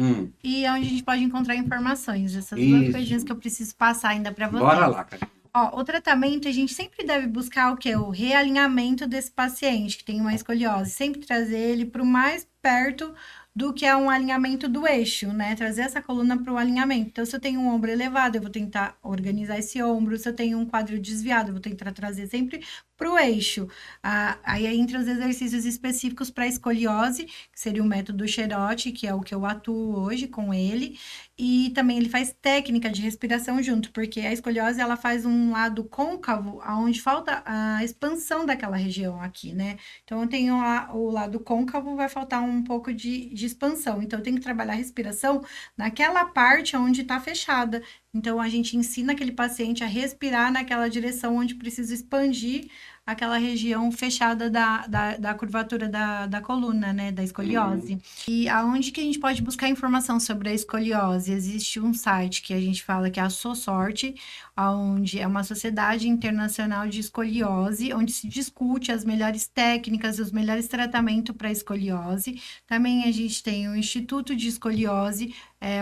e onde a gente pode encontrar informações. Essas duas coisinhas que eu preciso passar ainda para vocês. Bora lá, Karina. O tratamento, a gente sempre deve buscar o quê? O realinhamento desse paciente que tem uma escoliose. Sempre trazer ele para o mais perto do que é um alinhamento do eixo, né? Trazer essa coluna para o alinhamento. Então, se eu tenho um ombro elevado, eu vou tentar organizar esse ombro. Se eu tenho um quadril desviado, eu vou tentar trazer sempre para o eixo. Aí entre os exercícios específicos para escoliose, que seria o método Cherote, que é o que eu atuo hoje com ele. E também ele faz técnica de respiração junto, porque a escoliose ela faz um lado côncavo, onde falta a expansão daquela região aqui, né? Então eu tenho o lado côncavo, vai faltar um pouco de expansão. Então eu tenho que trabalhar a respiração naquela parte onde está fechada. Então a gente ensina aquele paciente a respirar naquela direção onde precisa expandir aquela região fechada da curvatura da coluna, né, da escoliose. E aonde que a gente pode buscar informação sobre a escoliose? Existe um site que a gente fala que é a SOSORTE, onde é uma sociedade internacional de escoliose, onde se discute as melhores técnicas e os melhores tratamentos para escoliose. Também a gente tem o Instituto de Escoliose,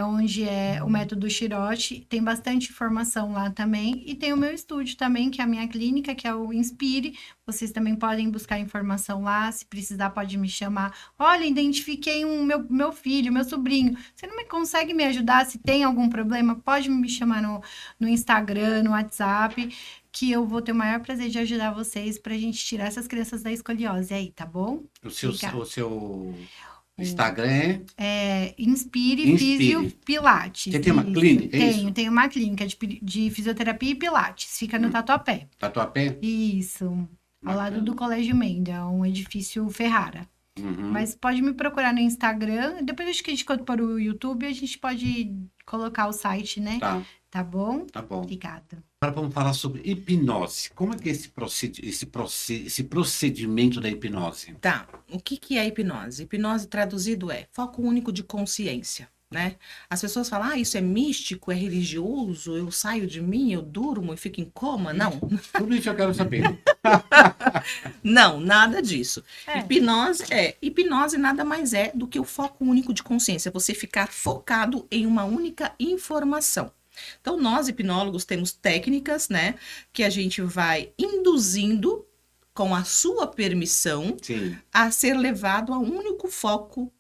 onde é o método Cherote, tem bastante informação lá também, e tem o meu estúdio também, que é a minha clínica, que é o Inspire. Vocês também podem buscar informação lá, se precisar pode me chamar. Olha, identifiquei meu filho, meu sobrinho, você não consegue me ajudar? Se tem algum problema, pode me chamar no Instagram, no WhatsApp, que eu vou ter o maior prazer de ajudar vocês pra gente tirar essas crianças da escoliose aí, tá bom? O seu Instagram Inspire Físio Pilates. Você tem uma clínica, é isso? Tenho uma clínica de fisioterapia e pilates. Fica no Tatuapé. Tatuapé? Isso. Ao lado do Colégio Menda, é um edifício Ferrara. Mas pode me procurar no Instagram. Depois acho que a gente coloca para o YouTube, a gente pode colocar o site, né? Tá bom? Tá bom. Obrigada. Agora vamos falar sobre hipnose. Como é que é esse procedimento da hipnose? Tá. O que é hipnose? Hipnose traduzido é foco único de consciência, né? As pessoas falam, isso é místico, é religioso, eu saio de mim, eu durmo e fico em coma. Não. Tudo isso eu quero saber. Não, nada disso. Hipnose nada mais é do que o foco único de consciência, você ficar focado em uma única informação. Então, nós, hipnólogos, temos técnicas, né, que a gente vai induzindo, com a sua permissão, a ser levado a um único foco,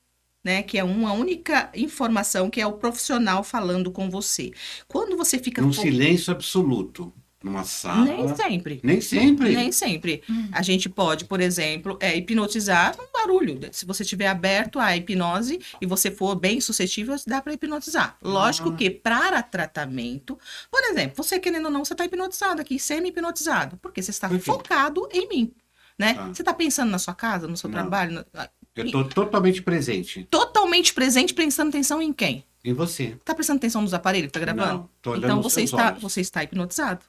né, que é uma única informação, que é o profissional falando com você. Quando você fica... Num silêncio absoluto. Numa sala. Nem sempre. Nem sempre? Nem sempre. A gente pode, por exemplo, hipnotizar um barulho. Se você estiver aberto à hipnose e você for bem suscetível, dá para hipnotizar. Lógico que para tratamento, por exemplo, você querendo ou não, você está hipnotizado aqui, semi-hipnotizado, porque você está focado em mim, né? Você está pensando na sua casa, no seu trabalho? Eu estou totalmente presente. Totalmente presente, prestando atenção em quem? Em você. Tá prestando atenção nos aparelhos que tá gravando? Não, tô olhando então nos seus olhos. você está hipnotizado.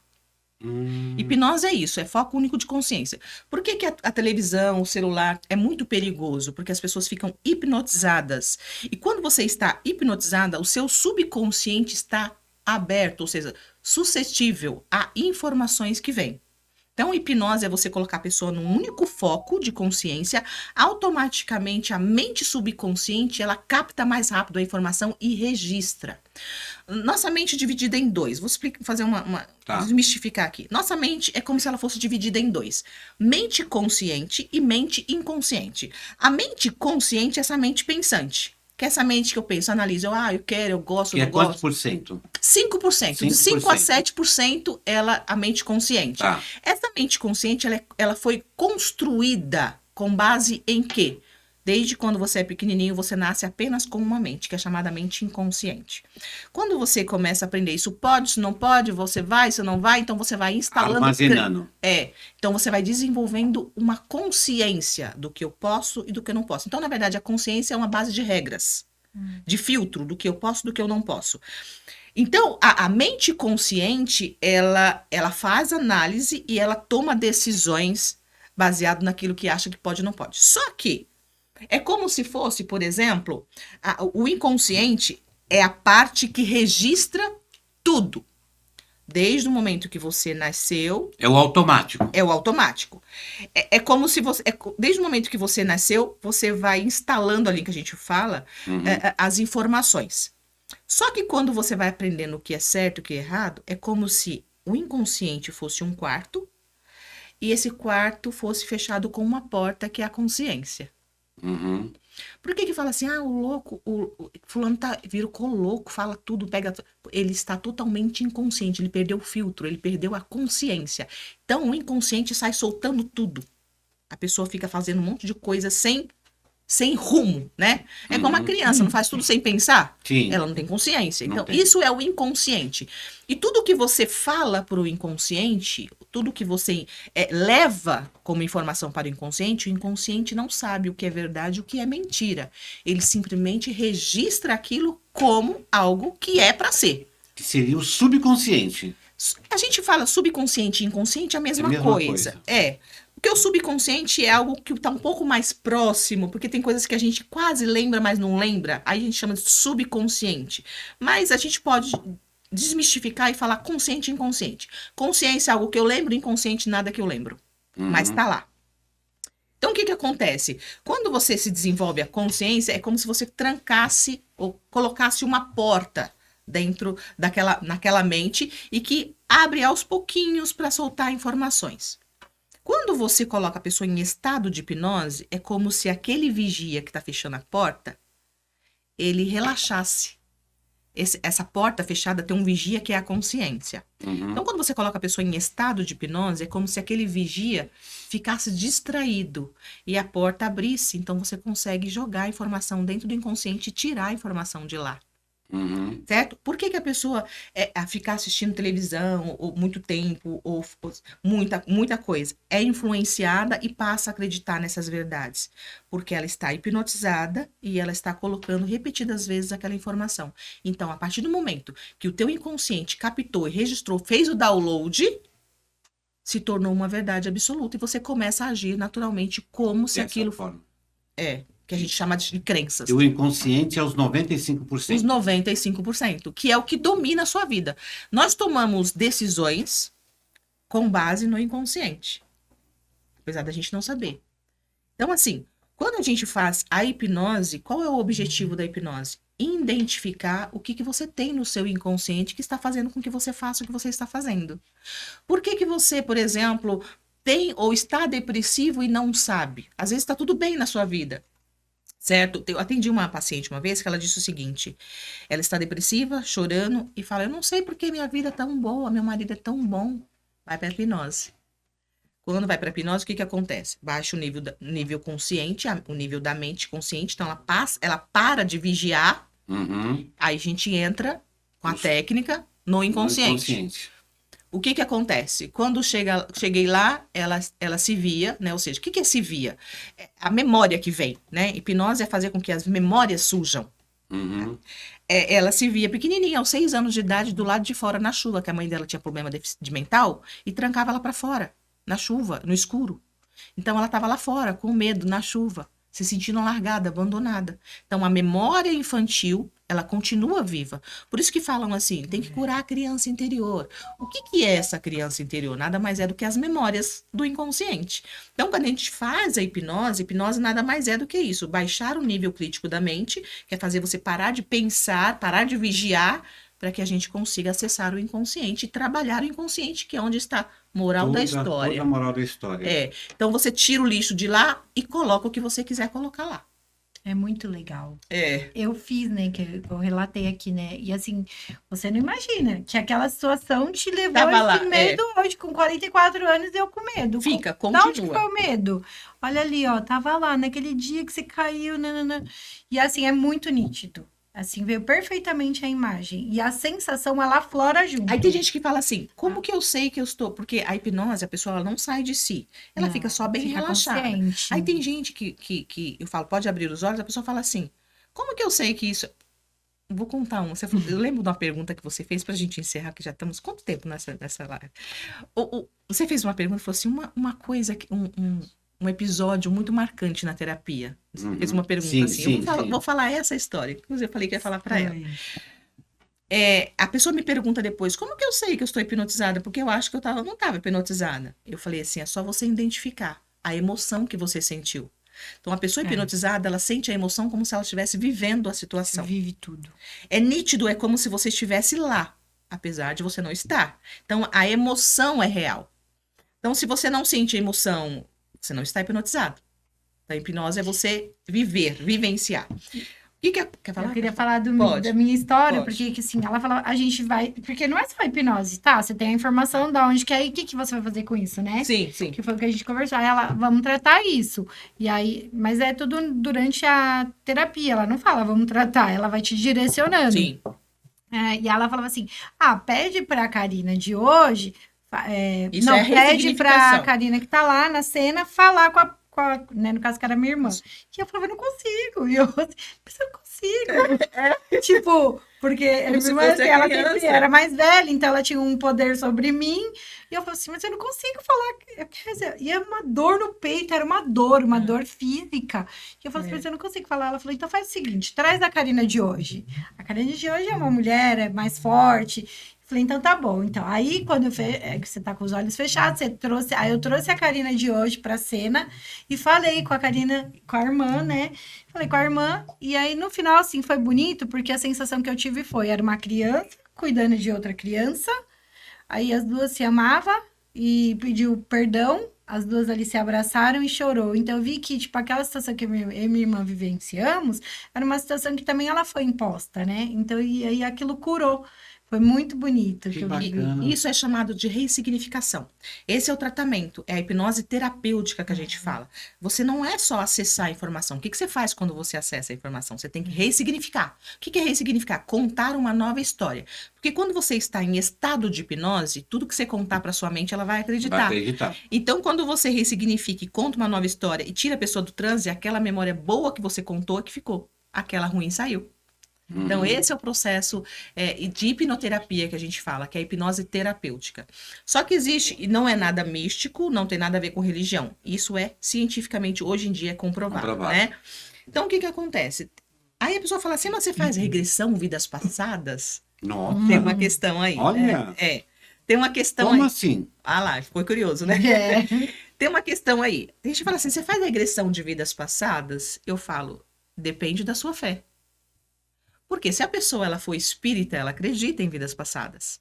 Hipnose é isso, é foco único de consciência. Por que a televisão, o celular é muito perigoso? Porque as pessoas ficam hipnotizadas. E quando você está hipnotizada, o seu subconsciente está aberto, ou seja, suscetível a informações que vêm. Então, hipnose é você colocar a pessoa num único foco de consciência, automaticamente a mente subconsciente, ela capta mais rápido a informação e registra. Nossa mente é dividida em dois. Vou fazer desmistificar aqui. Nossa mente é como se ela fosse dividida em dois. Mente consciente e mente inconsciente. A mente consciente é essa mente pensante. Que é essa mente que eu penso, analiso, eu quero, eu gosto, eu não gosto. Quantos por cento? 5%. De 5 a 7% a mente consciente. Essa mente consciente, ela foi construída com base em quê? Desde quando você é pequenininho, você nasce apenas com uma mente, que é chamada mente inconsciente. Quando você começa a aprender isso pode, isso não pode, você vai, isso não vai, então você vai instalando... Armazenando. Então você vai desenvolvendo uma consciência do que eu posso e do que eu não posso. Então, na verdade, a consciência é uma base de regras, de filtro do que eu posso e do que eu não posso. Então, a mente consciente, ela faz análise e ela toma decisões baseado naquilo que acha que pode e não pode. Só que é como se fosse, por exemplo, o inconsciente é a parte que registra tudo. Desde o momento que você nasceu... É o automático. É o automático. É como se você... desde o momento que você nasceu, você vai instalando ali, que a gente fala, as informações. Só que quando você vai aprendendo o que é certo e o que é errado, é como se o inconsciente fosse um quarto e esse quarto fosse fechado com uma porta, que é a consciência. Por que que fala assim, o louco, o fulano ficou louco, fala tudo, pega... Ele está totalmente inconsciente, ele perdeu o filtro, ele perdeu a consciência. Então, o inconsciente sai soltando tudo. A pessoa fica fazendo um monte de coisa sem rumo, né? É como a criança, não faz tudo sem pensar? Sim. Ela não tem consciência. Não Então, tem. isso é o inconsciente. E tudo que você fala para o inconsciente, tudo que você leva como informação para o inconsciente não sabe o que é verdade e o que é mentira. Ele simplesmente registra aquilo como algo que é para ser. Que seria o subconsciente. A gente fala subconsciente e inconsciente é a mesma, mesma coisa. coisa. Porque o subconsciente é algo que está um pouco mais próximo, porque tem coisas que a gente quase lembra, mas não lembra. Aí a gente chama de subconsciente. Mas a gente pode desmistificar e falar consciente e inconsciente. Consciência é algo que eu lembro, inconsciente nada que eu lembro. Mas tá lá. Então, o que que acontece? Quando você se desenvolve a consciência, é como se você trancasse ou colocasse uma porta dentro naquela mente e que abre aos pouquinhos para soltar informações. Quando você coloca a pessoa em estado de hipnose, é como se aquele vigia que está fechando a porta, ele relaxasse. Essa porta fechada tem um vigia que é a consciência. Então, quando você coloca a pessoa em estado de hipnose, é como se aquele vigia ficasse distraído e a porta abrisse. Então, você consegue jogar a informação dentro do inconsciente e tirar a informação de lá. Certo? Por que que a pessoa ficar assistindo televisão ou muito tempo ou muita coisa é influenciada e passa a acreditar nessas verdades? Porque ela está hipnotizada e ela está colocando repetidas vezes aquela informação. Então, a partir do momento que o teu inconsciente captou e registrou, fez o download, se tornou uma verdade absoluta e você começa a agir naturalmente como se aquilo forma. Que a gente chama de crenças. E o inconsciente é os 95%. Os 95%, que é o que domina a sua vida. Nós tomamos decisões com base no inconsciente, apesar da gente não saber. Então, assim, quando a gente faz a hipnose, qual é o objetivo da hipnose? Identificar o que você tem no seu inconsciente que está fazendo com que você faça o que você está fazendo. Por que que você, por exemplo, tem ou está depressivo e não sabe? Às vezes está tudo bem na sua vida. Certo? Eu atendi uma paciente uma vez que ela disse o seguinte, ela está depressiva, chorando e fala, eu não sei por que minha vida é tão boa, meu marido é tão bom. Vai para a hipnose. Quando vai para a hipnose, o que que acontece? Baixa o nível consciente, o nível da mente consciente, então ela para de vigiar, aí a gente entra com a técnica no inconsciente. O que que acontece? Quando cheguei lá, ela se via, né? Ou seja, o que que é se via? É a memória que vem, né? Hipnose é fazer com que as memórias surjam. Ela se via pequenininha, aos 6 anos de idade, do lado de fora, na chuva, que a mãe dela tinha problema de mental, e trancava ela para fora, na chuva, no escuro. Então, ela estava lá fora, com medo, na chuva, se sentindo largada, abandonada. Então, a memória infantil, ela continua viva. Por isso que falam assim, tem que curar a criança interior. O que que é essa criança interior? Nada mais é do que as memórias do inconsciente. Então, quando a gente faz a hipnose nada mais é do que isso. Baixar o nível crítico da mente, que é fazer você parar de pensar, parar de vigiar, para que a gente consiga acessar o inconsciente e trabalhar o inconsciente, que é onde está a moral da história. Toda a moral da história. Então, você tira o lixo de lá e coloca o que você quiser colocar lá. É muito legal. É. Eu fiz, né, que eu relatei aqui, né, e assim, você não imagina que aquela situação te levou Tava a lá, esse medo hoje, com 44 anos, eu com medo. Fica, Da onde que continua. foi o medo? Olha ali, ó, tava lá, naquele dia que você caiu, nanana. E assim, é muito nítido. Assim, veio perfeitamente a imagem. E a sensação, ela aflora junto. Aí tem gente que fala assim, como que eu sei que eu estou? Porque a hipnose, a pessoa ela não sai de si. Ela Não, fica só bem fica relaxada. consciente. Aí tem gente que eu falo, pode abrir os olhos, a pessoa fala assim, como que eu sei que isso... Vou contar um. Eu lembro de uma pergunta que você fez pra gente encerrar, que já estamos... Quanto tempo nessa live? Você fez uma pergunta e falou assim, uma coisa, um episódio muito marcante na terapia. Você fez uma pergunta Sim, assim. sim, Eu sim. vou falar essa história. Inclusive, eu falei que ia falar pra ela. Foi. A pessoa me pergunta depois, como que eu sei que eu estou hipnotizada? Porque eu acho que eu não estava hipnotizada. Eu falei assim, é só você identificar a emoção que você sentiu. Então, a pessoa hipnotizada, ela sente a emoção como se ela estivesse vivendo a situação. Vive tudo. É nítido, é como se você estivesse lá, apesar de você não estar. Então, a emoção é real. Então, se você não sente a emoção, você não está hipnotizado. Então, a hipnose é você vivenciar. O que quer falar? Eu queria falar Pode. da minha história, Pode. porque que, assim, ela fala, a gente vai. Porque não é só hipnose, tá? Você tem a informação da onde que é e o que você vai fazer com isso, né? Sim, sim. Que foi o que a gente conversou. Aí ela, vamos tratar isso. E aí, mas é tudo durante a terapia. Ela não fala, vamos tratar, ela vai te direcionando. Sim. E ela falava assim: pede pra Karina de hoje. Isso não, é a pede pra ressignificação. Karina que tá lá na cena falar né, no caso que era minha irmã. E eu falava, eu não consigo. E eu assim, mas eu não consigo. Tipo, porque Como se minha irmã, fosse a ela criança. sempre era mais velha, então ela tinha um poder sobre mim. E eu falava assim, mas eu não consigo falar. Quer dizer, e é uma dor no peito, era uma dor física. E eu falei assim, mas eu não consigo falar. Ela falou, então faz o seguinte, traz a Karina de hoje. A Karina de hoje é uma mulher, é mais forte. Falei, então tá bom. Então, aí quando que você tá com os olhos fechados, aí eu trouxe a Karina de hoje pra cena e falei com a Karina, com a irmã, né? Falei com a irmã, e aí no final, assim, foi bonito, porque a sensação que eu tive era uma criança cuidando de outra criança, aí as duas se amavam e pediu perdão, as duas ali se abraçaram e chorou. Então eu vi que, tipo, aquela situação que eu e minha irmã vivenciamos, era uma situação que também ela foi imposta, né? Então, e aí aquilo curou. Foi muito bonito. Que eu vivi. bacana. Isso é chamado de ressignificação. Esse é o tratamento, é a hipnose terapêutica que a gente fala. Você não é só acessar a informação. O que você faz quando você acessa a informação? Você tem que ressignificar. O que é ressignificar? Contar uma nova história. Porque quando você está em estado de hipnose, tudo que você contar para sua mente, ela vai acreditar. Vai acreditar. Então, quando você ressignifica e conta uma nova história e tira a pessoa do transe, aquela memória boa que você contou é que ficou. Aquela ruim saiu. Então, esse é o processo de hipnoterapia que a gente fala, que é a hipnose terapêutica. Só que existe, e não é nada místico, não tem nada a ver com religião. Isso é cientificamente, hoje em dia, comprovado, né? Então, o que acontece? Aí a pessoa fala assim, mas você faz regressão, vidas passadas? Nossa. Tem uma questão aí. Olha. Tem uma questão Como aí. assim? Ah lá, ficou curioso, né? Tem uma questão aí. A gente fala assim, você faz regressão de vidas passadas? Eu falo, depende da sua fé. Porque se a pessoa ela for espírita, ela acredita em vidas passadas.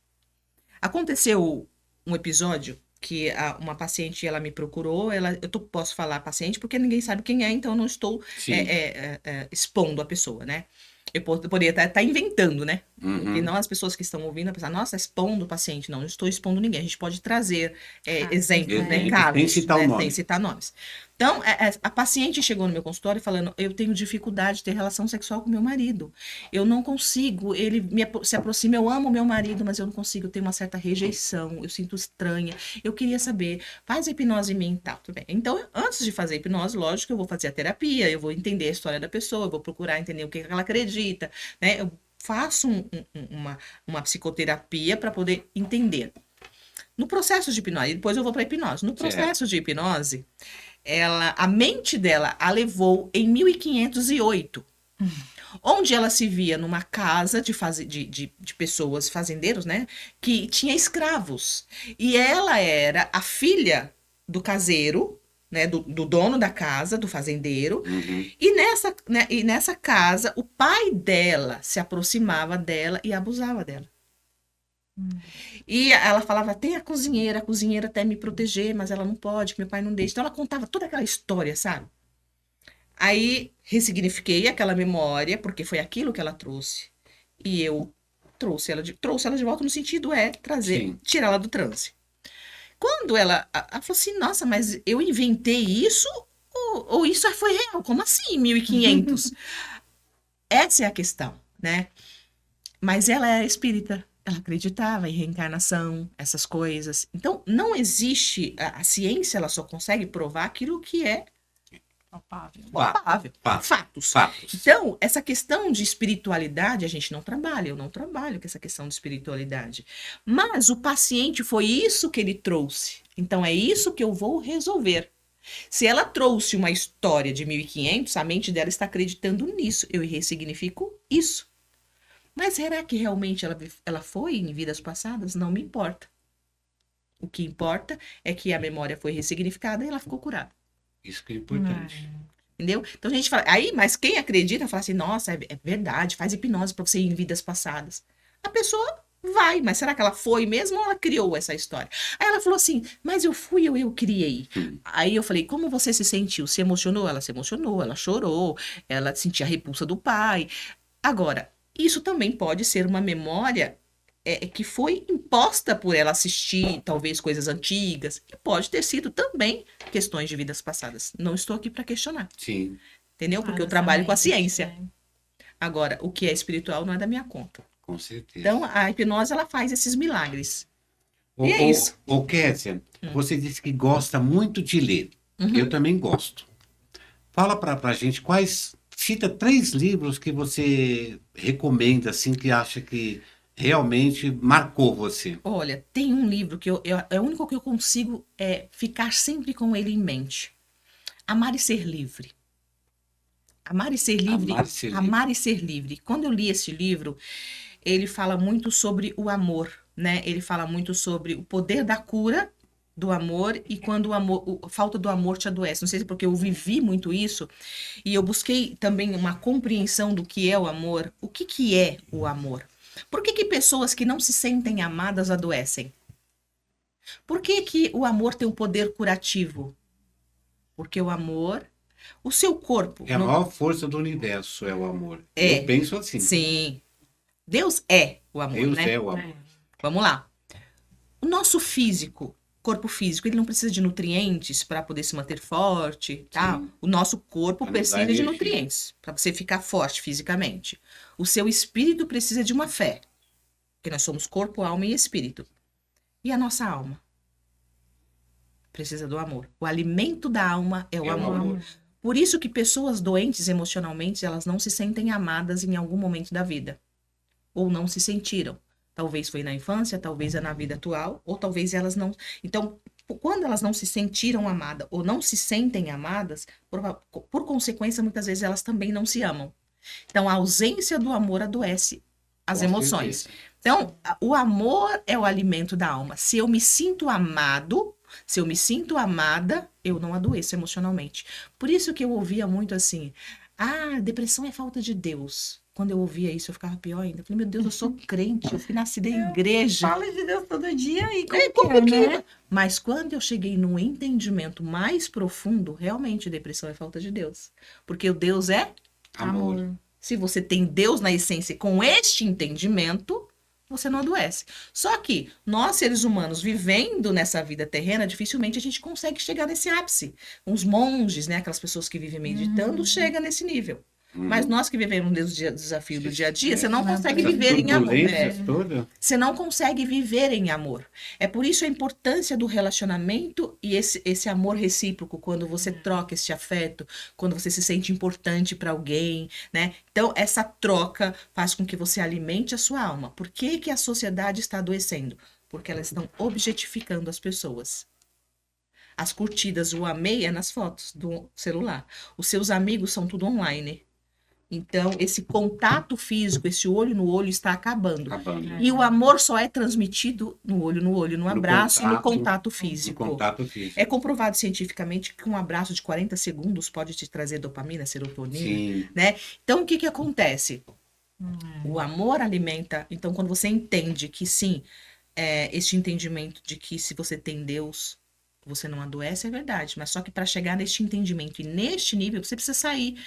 Aconteceu um episódio que uma paciente ela me procurou, posso falar paciente porque ninguém sabe quem é, então eu não estou expondo a pessoa, né? Eu poderia estar inventando, né? Porque não as pessoas que estão ouvindo, pensar, nossa, expondo o paciente. Não estou expondo ninguém. A gente pode trazer exemplos, né? Casos, sem citar o nome. Sem citar nomes. Então, a paciente chegou no meu consultório falando, eu tenho dificuldade de ter relação sexual com meu marido. Eu não consigo, ele se aproxima, eu amo meu marido, mas eu não consigo, ter uma certa rejeição, eu sinto estranha. Eu queria saber, faz a hipnose mental, tudo bem. Então, antes de fazer a hipnose, lógico, eu vou fazer a terapia, eu vou entender a história da pessoa, eu vou procurar entender o que ela acredita, né? Eu faço uma psicoterapia para poder entender. No processo de hipnose, depois eu vou para a hipnose. No processo de hipnose, a mente dela a levou em 1508, onde ela se via numa casa de pessoas, fazendeiros, né, que tinha escravos. E ela era a filha do caseiro, né, do dono da casa, do fazendeiro. E nessa casa, o pai dela se aproximava dela e abusava dela. E ela falava, tem a cozinheira até me proteger, mas ela não pode, que meu pai não deixa. Então ela contava toda aquela história, sabe? Aí ressignifiquei aquela memória, porque foi aquilo que ela trouxe. E eu trouxe ela de volta no sentido tirar ela do transe. Quando ela falou assim, nossa, mas eu inventei isso ou isso foi real? Como assim, 1500? Essa é a questão, né? Mas ela era espírita. Ela acreditava em reencarnação, essas coisas. Então, não existe... A ciência, ela só consegue provar aquilo que é palpável. Fatos. Então, essa questão de espiritualidade, a gente não trabalha. Eu não trabalho com essa questão de espiritualidade. Mas o paciente, foi isso que ele trouxe. Então, é isso que eu vou resolver. Se ela trouxe uma história de 1500, a mente dela está acreditando nisso. Eu ressignifico isso. Mas será que realmente ela foi em vidas passadas? Não me importa. O que importa é que a memória foi ressignificada e ela ficou curada. Isso que é importante. Entendeu? Então a gente fala, mas quem acredita fala assim, nossa, é verdade, faz hipnose para você ir em vidas passadas. A pessoa Vai, mas será que ela foi mesmo ou ela criou essa história? Aí ela falou assim, mas eu fui ou eu criei? Aí eu falei, como você se sentiu? Se emocionou? Ela se emocionou, ela chorou, ela sentia a repulsa do pai. Agora, isso também pode ser uma memória que foi imposta por ela assistir, talvez, coisas antigas, e pode ter sido também questões de vidas passadas. Não estou aqui para questionar, Sim, entendeu? Porque eu Claro, trabalho com a somente, ciência. né? Agora, o que é espiritual não é da minha conta. com certeza. Então, a hipnose, ela faz esses milagres. E é isso. Ô, Kézia, você disse que gosta muito de ler. Eu também gosto. Fala pra gente cita 3 livros que você recomenda, assim, que acha que realmente marcou você. Olha, tem um livro que é o único que eu consigo ficar sempre com ele em mente. Amar e Ser Livre. Amar e Ser Livre. Amar e Ser Livre. Amar e Ser Livre. Quando eu li esse livro, ele fala muito sobre o amor, né? Ele fala muito sobre o poder da cura do amor e quando a falta do amor te adoece. Não sei se é porque eu vivi muito isso e eu busquei também uma compreensão do que é o amor. O que é o amor? Por que pessoas que não se sentem amadas adoecem? Por que o amor tem um poder curativo? Porque o amor, o seu corpo... É a maior força do universo, é o amor. É. Eu penso assim. Sim. Deus é o amor, Deus né? é o amor. Vamos lá. O nosso físico, corpo físico, ele não precisa de nutrientes para poder se manter forte, tá? Sim. O nosso corpo Pra nos dar precisa de energia. nutrientes para você ficar forte fisicamente. O seu espírito precisa de uma fé, porque nós somos corpo, alma e espírito. E a nossa alma precisa do amor. O alimento da alma é o É o amor. amor. Por isso que pessoas doentes emocionalmente, elas não se sentem amadas em algum momento da vida. Ou não se sentiram. Talvez foi na infância, talvez é na vida atual, ou talvez elas não... Então, quando elas não se sentiram amadas ou não se sentem amadas, por consequência, muitas vezes elas também não se amam. Então, a ausência do amor adoece as Com emoções. certeza. Então, o amor é o alimento da alma. Se eu me sinto amado, se eu me sinto amada, eu não adoeço emocionalmente. Por isso que eu ouvia muito assim, depressão é falta de Deus. Quando eu ouvia isso, eu ficava pior ainda. Eu falei, meu Deus, eu sou crente, eu fui nascida em igreja. Fala de Deus todo dia e Como que né? Mas quando eu cheguei num entendimento mais profundo, realmente depressão é falta de Deus. Porque o Deus é... Amor. Se você tem Deus na essência com este entendimento, você não adoece. Só que nós, seres humanos, vivendo nessa vida terrena, dificilmente a gente consegue chegar nesse ápice. Os monges, né, aquelas pessoas que vivem meditando, chegam nesse nível. Mas nós que vivemos o desafio do dia a dia, você não consegue Essas viver em amor. turbulências todas. Você não consegue viver em amor. É por isso a importância do relacionamento e esse amor recíproco, quando você troca esse afeto, quando você se sente importante para alguém, né? Então, essa troca faz com que você alimente a sua alma. Por que a sociedade está adoecendo? Porque elas estão objetificando as pessoas. As curtidas, o amei é nas fotos do celular. Os seus amigos são tudo online. Então, esse contato físico, esse olho no olho está acabando. Acabando. E o amor só é transmitido no olho, no abraço e no contato No físico. contato físico. É comprovado cientificamente que um abraço de 40 segundos pode te trazer dopamina, serotonina, Sim. né? Então, o que acontece? O amor alimenta. Então, quando você entende que sim, este entendimento de que se você tem Deus, você não adoece, é verdade. Mas só que para chegar neste entendimento e neste nível, você precisa sair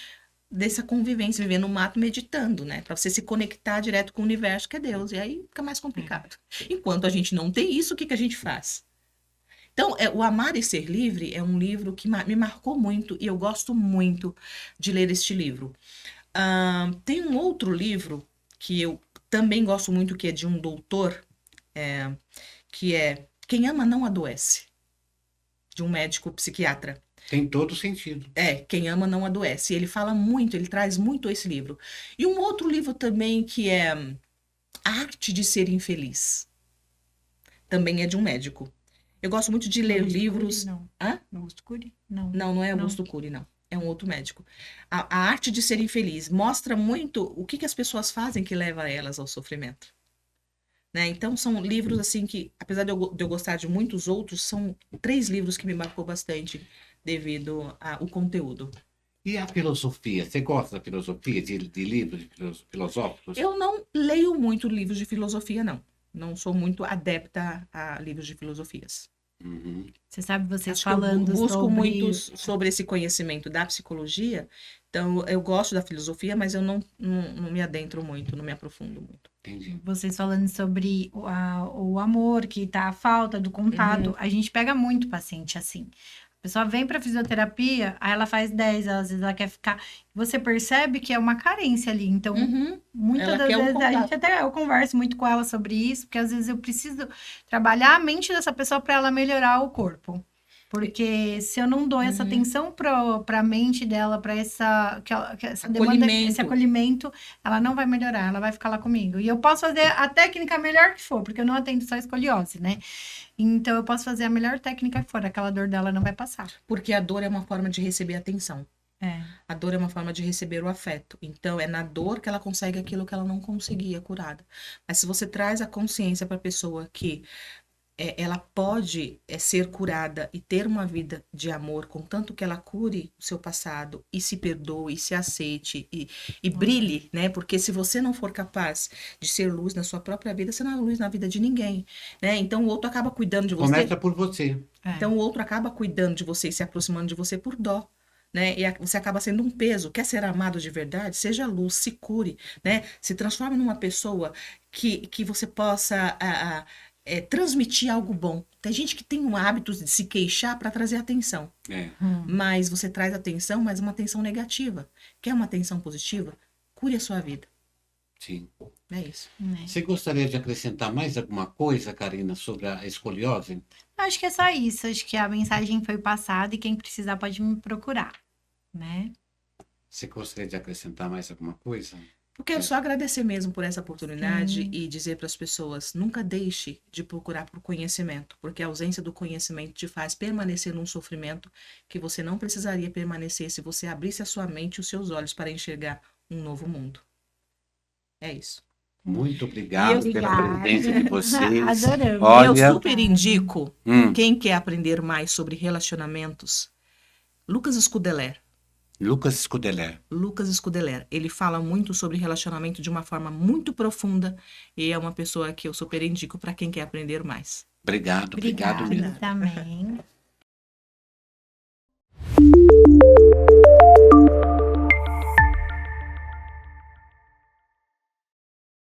dessa convivência, viver no mato meditando, né? Para você se conectar direto com o universo, que é Deus. E aí fica mais complicado. Enquanto a gente não tem isso, o que a gente faz? Então, o Amar e Ser Livre é um livro que me marcou muito e eu gosto muito de ler este livro. Tem um outro livro que eu também gosto muito, que é de um doutor, que é Quem Ama Não Adoece, de um médico psiquiatra. Tem todo sentido. Quem ama não adoece. E ele fala muito, ele traz muito esse livro. E um outro livro também que é A Arte de Ser Infeliz. Também é de um médico. Eu gosto muito de ler livros... Não. Hã? Augusto Cury? Não. Não é Não. Augusto Cury, não. É um outro médico. A Arte de Ser Infeliz mostra muito o que as pessoas fazem que leva elas ao sofrimento. Né? Então, são livros assim que, apesar de eu gostar de muitos outros, são 3 livros que me marcou bastante devido ao conteúdo. E a filosofia? Você gosta da filosofia, de livros filosóficos? Eu não leio muito livros de filosofia, não. Não sou muito adepta a livros de filosofias. Uhum. Você sabe, vocês Acho que eu falando busco sobre... muito sobre esse conhecimento da psicologia, então eu gosto da filosofia, mas eu não me adentro muito, não me aprofundo muito. Entendi. Vocês falando sobre o amor, que tá a falta do contato, a gente pega muito paciente assim. A pessoa vem para fisioterapia, aí ela faz 10, às vezes ela quer ficar. Você percebe que é uma carência ali. Então, muitas Ela das quer um vezes, contato. eu converso muito com ela sobre isso, porque às vezes eu preciso trabalhar a mente dessa pessoa para ela melhorar o corpo. Porque se eu não dou essa atenção para a mente dela, para essa demanda, esse acolhimento, ela não vai melhorar, ela vai ficar lá comigo. E eu posso fazer a técnica melhor que for, porque eu não atendo só escoliose, né? Então eu posso fazer a melhor técnica que for, aquela dor dela não vai passar. Porque a dor é uma forma de receber atenção. É. A dor é uma forma de receber o afeto. Então, é na dor que ela consegue aquilo que ela não conseguia curada. Mas se você traz a consciência para a pessoa que ela pode ser curada e ter uma vida de amor, contanto que ela cure o seu passado e se perdoe, e se aceite e brilhe, né? Porque se você não for capaz de ser luz na sua própria vida, você não é luz na vida de ninguém, né? Então, o outro acaba cuidando de você. Começa por você. Então, o outro acaba cuidando de você e se aproximando de você por dó. Né? E você acaba sendo um peso. Quer ser amado de verdade? Seja luz, se cure, né? Se transforme numa pessoa que você possa transmitir algo bom. Tem gente que tem um hábito de se queixar para trazer atenção. Mas você traz atenção, mas uma atenção negativa. Quer uma atenção positiva? Cure a sua vida. Sim. É isso. Você gostaria de acrescentar mais alguma coisa, Karina, sobre a escoliose? Acho que é só isso. Acho que a mensagem foi passada e quem precisar pode me procurar, né? Você gostaria de acrescentar mais alguma coisa? Eu quero só agradecer mesmo por essa oportunidade e dizer para as pessoas, nunca deixe de procurar por conhecimento, porque a ausência do conhecimento te faz permanecer num sofrimento que você não precisaria permanecer se você abrisse a sua mente e os seus olhos para enxergar um novo mundo. É isso. Muito obrigado pela presença de vocês. Adoramos. Olha, Eu super indico, quem quer aprender mais sobre relacionamentos, Lucas Scudder. Lucas Scudder. Ele fala muito sobre relacionamento de uma forma muito profunda e é uma pessoa que eu super indico para quem quer aprender mais. Obrigado mesmo. Também.